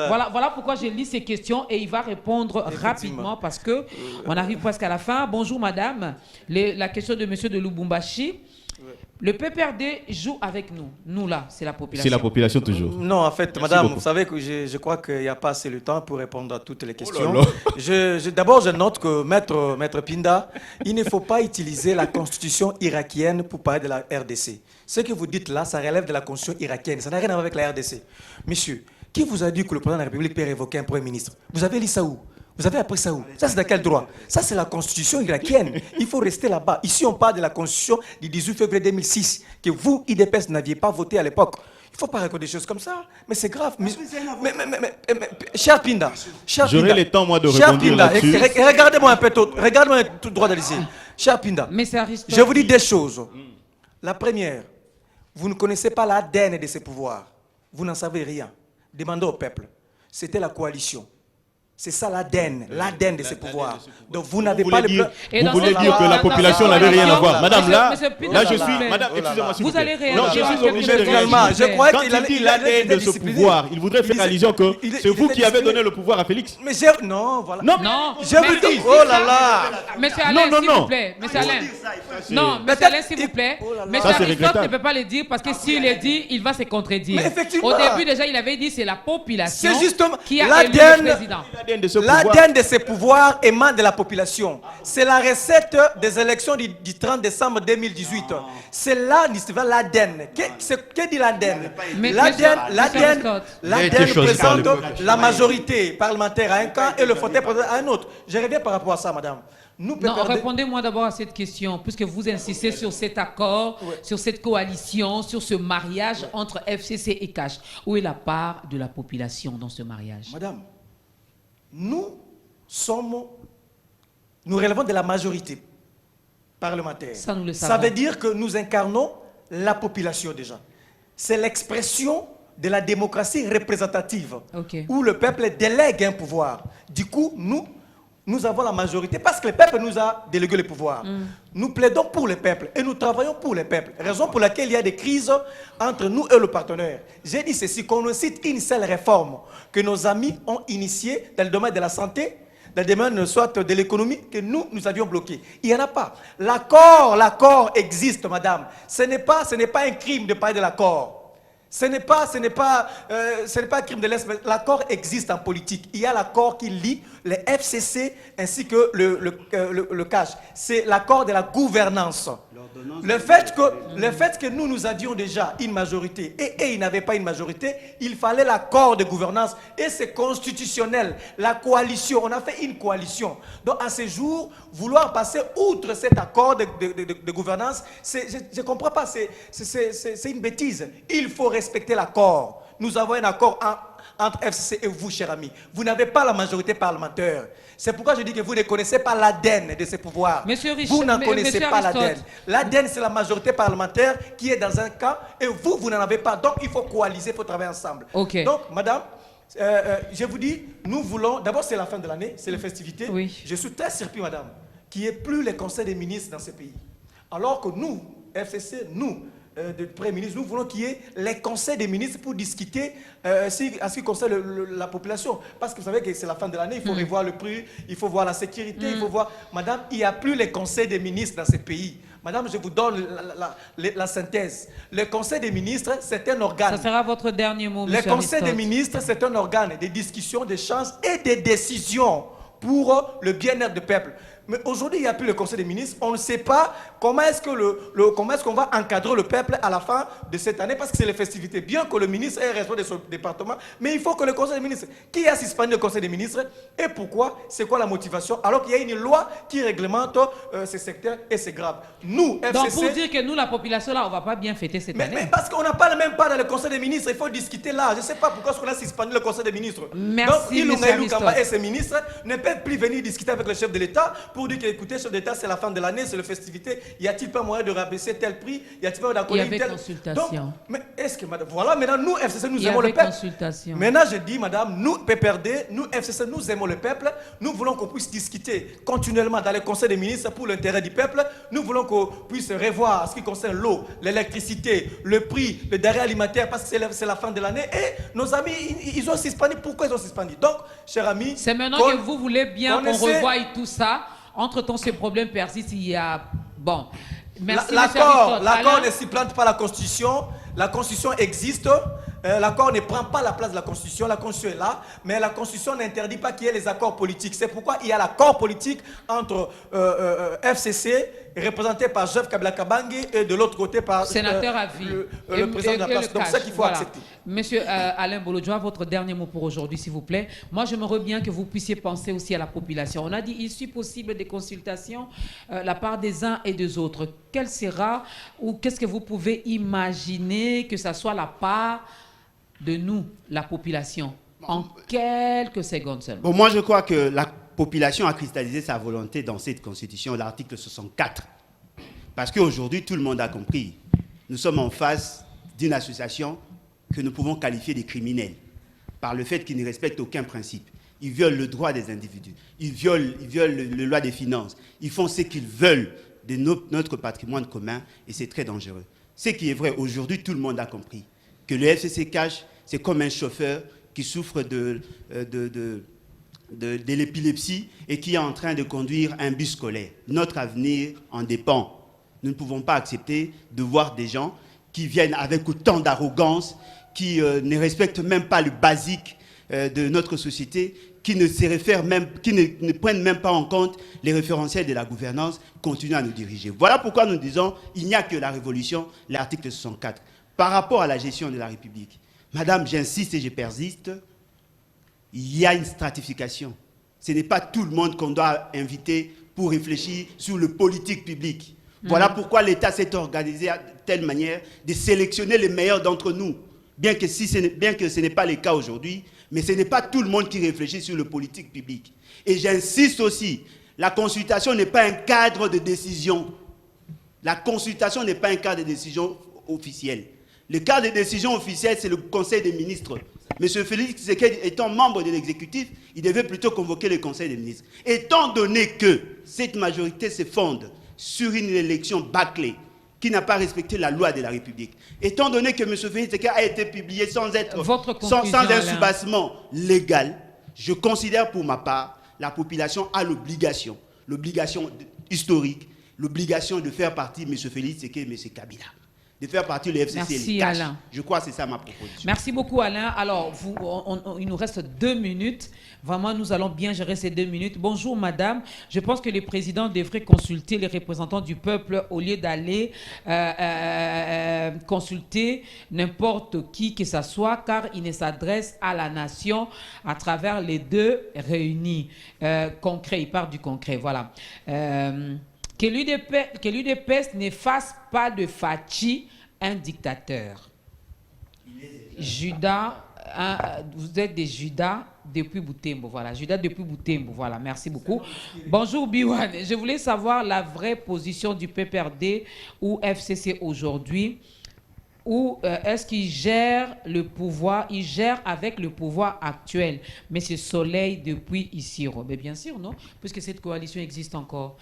Voilà pourquoi je lis ces questions et il va répondre rapidement parce qu'on arrive presque à la fin. Bonjour, madame. La question de M. de Lubumbashi. Le PPRD joue avec nous. Nous, là, c'est la population. C'est la population toujours. Non, en fait, Merci madame, beaucoup. vous savez que je crois qu'il n'y a pas assez de temps pour répondre à toutes les questions. là là. D'abord, je note que, maître Pinda, il ne faut pas utiliser la constitution irakienne pour parler de la RDC. Ce que vous dites là, ça relève de la constitution irakienne. Ça n'a rien à voir avec la RDC. Monsieur, qui vous a dit que le président de la République peut révoquer un Premier ministre? Vous avez lu ça où? Vous avez appris ça où? Ça, c'est dans quel droit? Ça, c'est la constitution irakienne. Il faut rester là-bas. Ici, on parle de la constitution du 18 février 2006, que vous, IDPS, n'aviez pas voté à l'époque. Il ne faut pas raconter des choses comme ça. Mais c'est grave. Mais, cher Pinda, J'aurai le temps, moi, de cher rebondir Pinda, là-dessus. regardez-moi un peu tout. Regardez-moi tout droit d'aller ici. Cher Pinda, Mais c'est Aristote. je vous dis des choses. La première, vous ne connaissez pas l'ADN de ces pouvoirs. Vous n'en savez rien. Demandez au peuple. C'était la coalition. C'est ça l'ADN de ces pouvoirs. Donc vous n'avez pas le plan. Vous voulez dire que la population n'avait rien à voir. Madame, là, Monsieur je Pinda, suis... Madame, excusez-moi, s'il vous Vous allez plaît. réagir. Non, je suis obligé de Finalement, réagir. je crois Quand qu'il il dit l'ADN de ce pouvoir, il voudrait faire allusion que c'est vous qui avez donné le pouvoir à Félix. Mais non, voilà. Non, Non. Je vous dis, oh là là. Monsieur Alain, Non, s'il non. vous plaît. Monsieur Alain. c'est- Non, monsieur Alain, s'il vous plaît. Oh là là. Monsieur Ça, c'est Aristote regrettable. ne peut pas le dire parce que s'il le dit, il va se contredire. Mais effectivement. Au début, déjà, il avait dit c'est la population C'est justement qui a élu le président. L'ADN de ce pouvoir. L'ADN de ces pouvoirs émane de la population. C'est la recette des élections du 30 décembre 2018. C'est là l'ADN. Que dit l'ADN? Mais- L'ADN Monsieur Il a été choisi par le présente peuple. la majorité parlementaire à un camp et le fauteuil président à un autre. Je reviens par rapport à ça, madame. Nous, Non, PPRD répondez-moi d'abord à cette question, puisque vous insistez sur cet accord, sur cette coalition, sur ce mariage entre FCC et CAF. Où est la part de la population dans ce mariage? Madame, nous relevons de la majorité parlementaire. Ça, nous le Ça savons. veut dire que nous incarnons la population déjà. C'est l'expression de la démocratie représentative, Ok. où le peuple délègue un pouvoir. Du coup, nous avons la majorité parce que le peuple nous a délégué le pouvoir. Nous plaidons pour le peuple et nous travaillons pour le peuple. Raison pour laquelle il y a des crises entre nous et le partenaire. J'ai dit ceci, qu'on nous cite une seule réforme que nos amis ont initiée dans le domaine de la santé, dans le domaine soit de l'économie, que nous avions bloqué. Il n'y en a pas. L'accord existe, madame. Ce n'est pas un crime de parler de l'accord. Ce n'est pas un crime de l'Est, mais l'accord existe en politique. Il y a l'accord qui lie les FCC ainsi que le CAF. C'est l'accord de la gouvernance. Le fait que nous avions déjà une majorité et ils n'avaient pas une majorité, il fallait l'accord de gouvernance et c'est constitutionnel. La coalition, on a fait une coalition. Donc à ce jour, vouloir passer outre cet accord de gouvernance, je ne comprends pas, c'est une bêtise. Il faut respecter l'accord. Nous avons un accord entre FCC et vous, cher ami. Vous n'avez pas la majorité parlementaire. C'est pourquoi je dis que vous ne connaissez pas l'ADN de ces pouvoirs. Monsieur Richard, Vous n'en Monsieur connaissez pas l'ADN. Aristote. L'ADN, c'est la majorité parlementaire qui est dans un camp et vous n'en avez pas. Donc, il faut coaliser, il faut travailler ensemble. Ok. Donc, madame, je vous dis, nous voulons... D'abord, c'est la fin de l'année, c'est les festivités. Oui. Je suis très surpris, madame, qu'il n'y ait plus les conseils des ministres dans ce pays. Alors que nous, FCC, de Premier ministre, nous voulons qu'il y ait les conseils des ministres pour discuter à ce qui concerne la population. Parce que vous savez que c'est la fin de l'année, il faut revoir le prix, il faut voir la sécurité, il faut voir... Madame, il n'y a plus les conseils des ministres dans ce pays. Madame, je vous donne la synthèse. Le conseil des ministres, c'est un organe. Ça sera votre dernier mot, Le monsieur conseil des Aristote. ministres, c'est un organe de discussion, d'échange et de décision pour le bien-être du peuple. Mais aujourd'hui, il n'y a plus le Conseil des ministres. On ne sait pas comment est-ce qu'on va encadrer le peuple à la fin de cette année, parce que c'est les festivités. Bien que le ministre est responsable de son département, mais il faut que le Conseil des ministres, qui a suspendu le Conseil des ministres et pourquoi, c'est quoi la motivation, alors qu'il y a une loi qui réglemente ces secteurs et c'est grave. Nous, FCC... Donc pour dire que nous, la population, là, on ne va pas bien fêter cette année. Mais parce qu'on n'a pas le même part dans le Conseil des ministres, il faut discuter là. Je ne sais pas pourquoi on a suspendu le Conseil des ministres. Merci, Donc, M. Ilunga Kamba et ses ministres ne peuvent plus venir discuter avec le chef de l'État pour dire qu'écoutez, chef d'État, c'est la fin de l'année, c'est le festivité. Y a-t-il pas moyen de rabaisser tel prix? Y a-t-il pas moyen d'accorder tel... consultation. Donc, mais est-ce que, madame, voilà, maintenant, nous, FCC, nous aimons le peuple. Consultation. Maintenant, je dis, madame, nous, PPRD, nous, FCC, nous aimons le peuple. Nous voulons qu'on puisse discuter continuellement dans le Conseil des ministres pour l'intérêt du peuple. Nous voulons qu'on puisse revoir ce qui concerne l'eau, l'électricité, le prix, le denrées alimentaire, parce que c'est la fin de l'année. Et nos amis, ils ont suspendu. Pourquoi ils ont suspendu? Donc, chers amis... C'est maintenant que vous voulez bien qu'on revoie tout ça. Entre-temps, ce problème persiste. Il y a... Bon. Merci. L'accord ne supplante pas la Constitution. La Constitution existe. L'accord ne prend pas la place de la Constitution. La Constitution est là. Mais la Constitution n'interdit pas qu'il y ait les accords politiques. C'est pourquoi il y a l'accord politique entre FCC, représenté par Jeff Kabila Kabange, et de l'autre côté par sénateur à vie. Le président de la place. Donc c'est ça qu'il faut accepter. Monsieur Alain Bolodjoa, votre dernier mot pour aujourd'hui, s'il vous plaît. Moi, j'aimerais bien que vous puissiez penser aussi à la population. On a dit il suit possible des consultations la part des uns et des autres. Quelle sera ou qu'est-ce que vous pouvez imaginer que ça soit la part de nous, la population, en quelques secondes seulement? Bon, moi, je crois que la population a cristallisé sa volonté dans cette constitution, l'article 64. Parce qu'aujourd'hui, tout le monde a compris. Nous sommes en face d'une association que nous pouvons qualifier de criminels par le fait qu'ils ne respectent aucun principe. Ils violent le droit des individus. Ils violent le loi des finances. Ils font ce qu'ils veulent de notre patrimoine commun et c'est très dangereux. Ce qui est vrai, aujourd'hui, tout le monde a compris que le FCC Cash, c'est comme un chauffeur qui souffre de l'épilepsie et qui est en train de conduire un bus scolaire. Notre avenir en dépend. Nous ne pouvons pas accepter de voir des gens qui viennent avec autant d'arrogance, qui ne respectent même pas le basique de notre société, qui ne prennent même pas en compte les référentiels de la gouvernance, continuent à nous diriger. Voilà pourquoi nous disons il n'y a que la révolution, l'article 64. Par rapport à la gestion de la République, madame, j'insiste et je persiste, il y a une stratification. Ce n'est pas tout le monde qu'on doit inviter pour réfléchir sur le politique public. Voilà pourquoi l'État s'est organisé de telle manière de sélectionner les meilleurs d'entre nous. Bien que ce n'est pas le cas aujourd'hui, mais ce n'est pas tout le monde qui réfléchit sur le politique public. Et j'insiste aussi, la consultation n'est pas un cadre de décision. La consultation n'est pas un cadre de décision officiel. Le cadre de décision officiel, c'est le Conseil des ministres. M. Félix Tshisekedi étant membre de l'exécutif, il devait plutôt convoquer le Conseil des ministres. Étant donné que cette majorité se fonde sur une élection bâclée, qui n'a pas respecté la loi de la République, étant donné que M. Félix Tshisekedi a été publié sans un soubassement légal, je considère pour ma part, la population a l'obligation historique, l'obligation de faire partie de M. Félix Tshisekedi et M. Kabila. De faire partie du FCC. Merci Alain. Je crois que c'est ça ma proposition. Merci beaucoup Alain. Alors, il nous reste 2 minutes. Vraiment, nous allons bien gérer ces 2 minutes. Bonjour madame. Je pense que le président devrait consulter les représentants du peuple au lieu d'aller consulter n'importe qui que ce soit, car il ne s'adresse à la nation à travers les 2 réunis. Concret, il part du concret. Voilà. Que l'UDPS ne fasse pas de Fachi un dictateur. Judas, vous êtes des Judas depuis Butembo. Voilà, Judas depuis Butembo. Voilà, merci beaucoup. Bonjour Biwan. Je voulais savoir la vraie position du PPRD ou FCC aujourd'hui. Ou est-ce qu'il gère le pouvoir, il gère avec le pouvoir actuel, Monsieur Soleil depuis ici. Mais bien sûr, non, puisque cette coalition existe encore.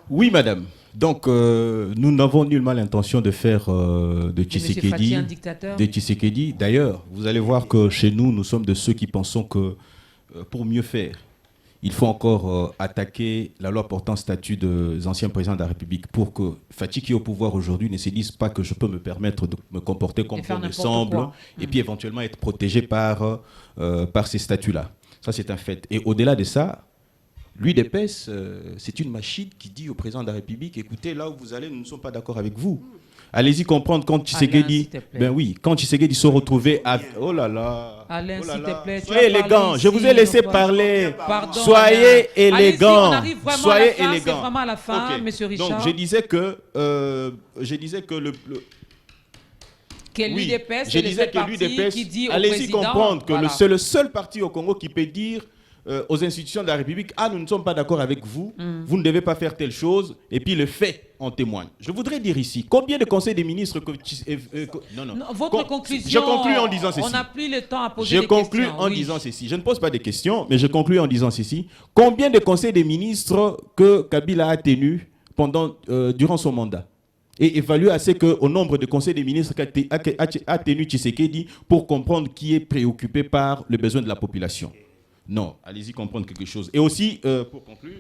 Oui, madame. Donc, nous n'avons nullement l'intention de faire de Tshisekedi. D'ailleurs, vous allez voir que chez nous, nous sommes de ceux qui pensons que pour mieux faire, il faut encore attaquer la loi portant statut des anciens présidents de la République pour que Fachi, qui est au pouvoir aujourd'hui, ne se dise pas que je peux me permettre de me comporter comme bon me semble et puis éventuellement être protégé par ces statuts-là. Ça, c'est un fait. Et au-delà de ça, L'UDPS, c'est une machine qui dit au président de la République, écoutez, là où vous allez, nous ne sommes pas d'accord avec vous. Allez-y comprendre quand Tshisekedi, ben oui, quand Tshisekedi se retrouvait à... Oh là là, Alain, oh là s'il là. te plaît, tu Soyez as parlé élégant, je ici, vous ai laissé non, parler. Pardon, Soyez Alain. élégant. Allez-y, on arrive vraiment Soyez à la fin, élégant. c'est vraiment à la fin, Ok. Monsieur Richard. Donc je disais que le Que oui, l'UDPS, je c'est le disais seul que parti l'UDPS, qui dit au allez-y président... comprendre que voilà. c'est le seul parti au Congo qui peut dire aux institutions de la République, ah, nous ne sommes pas d'accord avec vous, vous ne devez pas faire telle chose, et puis le fait en témoigne. Je voudrais dire ici, combien de conseils des ministres... non, Votre conclusion... Je conclus en disant ceci. On n'a plus le temps à poser Je des conclus questions. en oui. disant ceci. Je ne pose pas des questions, mais je conclus en disant ceci. Combien de conseils des ministres que Kabila a tenus durant son mandat et évaluer assez au nombre de conseils des ministres qu'a tenu Tshisekedi pour comprendre qui est préoccupé par le besoin de la population. Non, allez-y comprendre quelque chose. Et aussi, pour conclure,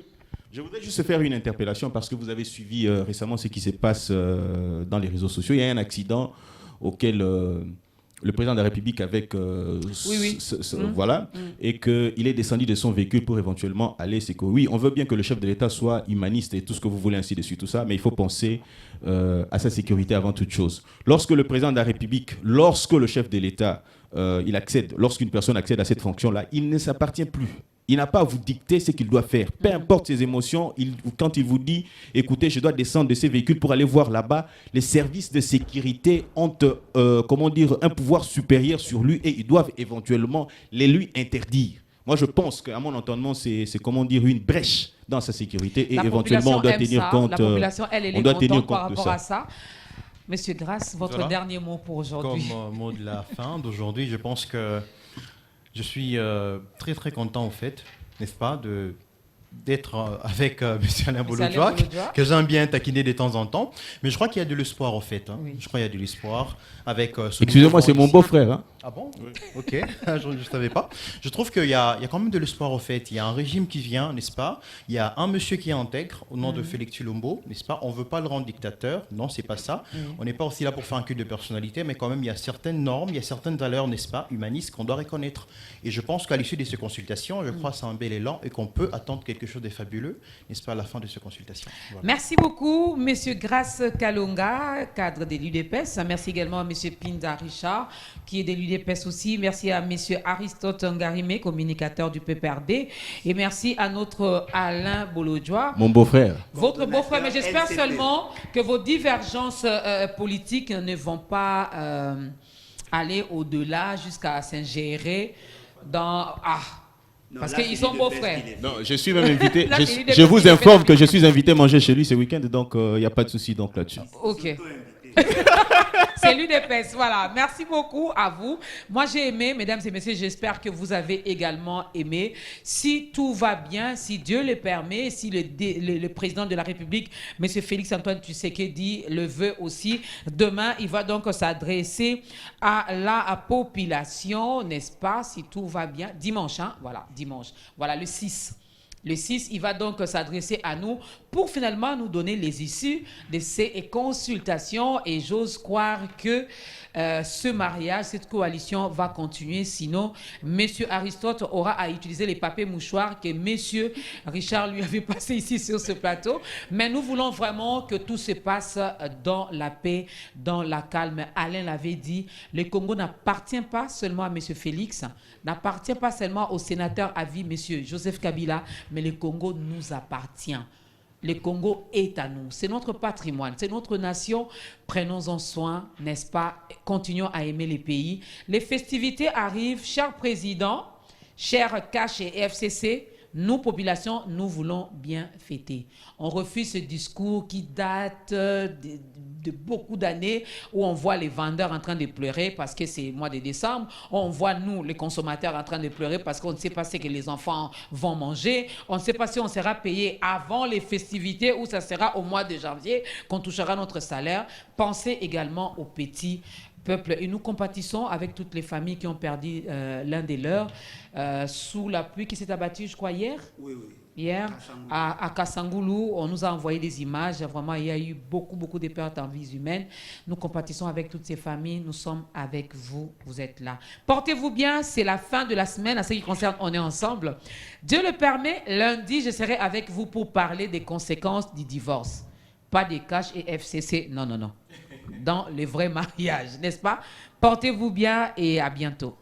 je voudrais juste faire une interpellation parce que vous avez suivi récemment ce qui se passe dans les réseaux sociaux. Il y a un accident auquel le président de la République avec... voilà, et qu'il est descendu de son véhicule pour éventuellement aller... C'est que oui, on veut bien que le chef de l'État soit humaniste et tout ce que vous voulez, ainsi de suite, tout ça, mais il faut penser à sa sécurité avant toute chose. Lorsque le président de la République, lorsque le chef de l'État, lorsqu'une personne accède à cette fonction-là, il ne s'appartient plus. Il n'a pas à vous dicter ce qu'il doit faire. Peu importe ses émotions, quand il vous dit, écoutez, je dois descendre de ces véhicules pour aller voir là-bas, les services de sécurité ont un pouvoir supérieur sur lui et ils doivent éventuellement les lui interdire. Moi, je pense qu'à mon entendement, c'est une brèche dans sa sécurité et éventuellement, on doit tenir compte. La population, elle est on doit tenir contente par compte de rapport ça. à ça. Monsieur Grasse, votre Voilà. dernier mot pour aujourd'hui. Comme mot de la fin d'aujourd'hui, je pense que je suis très très content, en fait, n'est-ce pas, d'être avec M. Alain Bolodjoa, que j'aime bien taquiner de temps en temps. Mais je crois qu'il y a de l'espoir, en fait. Hein. Oui. Je crois qu'il y a de l'espoir avec Excusez-moi, c'est mon beau-frère. Hein. Ah bon? Oui. Ok, je ne savais pas. Je trouve qu'il y a quand même de l'espoir, au fait. Il y a un régime qui vient, n'est-ce pas? Il y a un monsieur qui est intègre, au nom de Félix Tshilombo, n'est-ce pas? On ne veut pas le rendre dictateur. Non, c'est pas ça. On n'est pas aussi là pour faire un culte de personnalité, mais quand même, il y a certaines normes, il y a certaines valeurs, n'est-ce pas, humanistes qu'on doit reconnaître. Et je pense qu'à l'issue de ces consultations, je crois que c'est un bel élan et qu'on peut attendre quelque chose de fabuleux, n'est-ce pas, à la fin de ces consultations. Voilà. Merci beaucoup, Monsieur Grace Kalonga, cadre de l'UDPS. Merci également à Monsieur Pinda Richard, qui est de l'UDPS aussi. Merci à Monsieur Aristote Ngarimé, communicateur du PPRD. Et merci à notre Alain Bolodjoa. Mon beau-frère. Votre beau-frère, mais j'espère seulement que vos divergences politiques ne vont pas aller au-delà jusqu'à s'ingérer dans... Parce qu'ils sont beaux-frères. Non, je suis même invité. Là, c'est je vous informe que je suis invité manger chez lui ce week-end, donc il n'y a pas de souci donc là-dessus. Ok. C'est l'UDPS, voilà. Merci beaucoup à vous. Moi, j'ai aimé, mesdames et messieurs, j'espère que vous avez également aimé. Si tout va bien, si Dieu le permet, si le président de la République, M. Félix-Antoine Tshisekedi, le veut aussi, demain, il va donc s'adresser à la population, n'est-ce pas, si tout va bien. Dimanche, hein, voilà, dimanche. Voilà, le 6. Le 6, il va donc s'adresser à nous pour finalement nous donner les issues de ces consultations. Et j'ose croire que ce mariage, cette coalition va continuer. Sinon, M. Aristote aura à utiliser les papiers mouchoirs que M. Richard lui avait passé ici sur ce plateau. Mais nous voulons vraiment que tout se passe dans la paix, dans la calme. Alain l'avait dit, le Congo n'appartient pas seulement à M. Félix, n'appartient pas seulement au sénateur à vie, M. Joseph Kabila, mais le Congo nous appartient. Le Congo est à nous. C'est notre patrimoine, c'est notre nation. Prenons-en soin, n'est-ce pas? Continuons à aimer les pays. Les festivités arrivent. Cher président, cher CACH et FCC, nous, population, nous voulons bien fêter. On refuse ce discours qui date de beaucoup d'années où on voit les vendeurs en train de pleurer parce que c'est le mois de décembre. On voit, nous, les consommateurs, en train de pleurer parce qu'on ne sait pas ce que les enfants vont manger. On ne sait pas si on sera payé avant les festivités ou ça sera au mois de janvier qu'on touchera notre salaire. Pensez également aux petits peuple. Et nous compatissons avec toutes les familles qui ont perdu l'un des leurs sous la pluie qui s'est abattue, je crois, hier. Oui. Hier, à Kassangoulou, on nous a envoyé des images. Vraiment, il y a eu beaucoup de pertes en vies humaines. Nous compatissons avec toutes ces familles. Nous sommes avec vous. Vous êtes là. Portez-vous bien. C'est la fin de la semaine. En ce qui concerne, on est ensemble. Dieu le permet, lundi, je serai avec vous pour parler des conséquences du divorce. Pas des cash et FCC. Non. Dans le vrai mariage, n'est-ce pas? Portez-vous bien et à bientôt.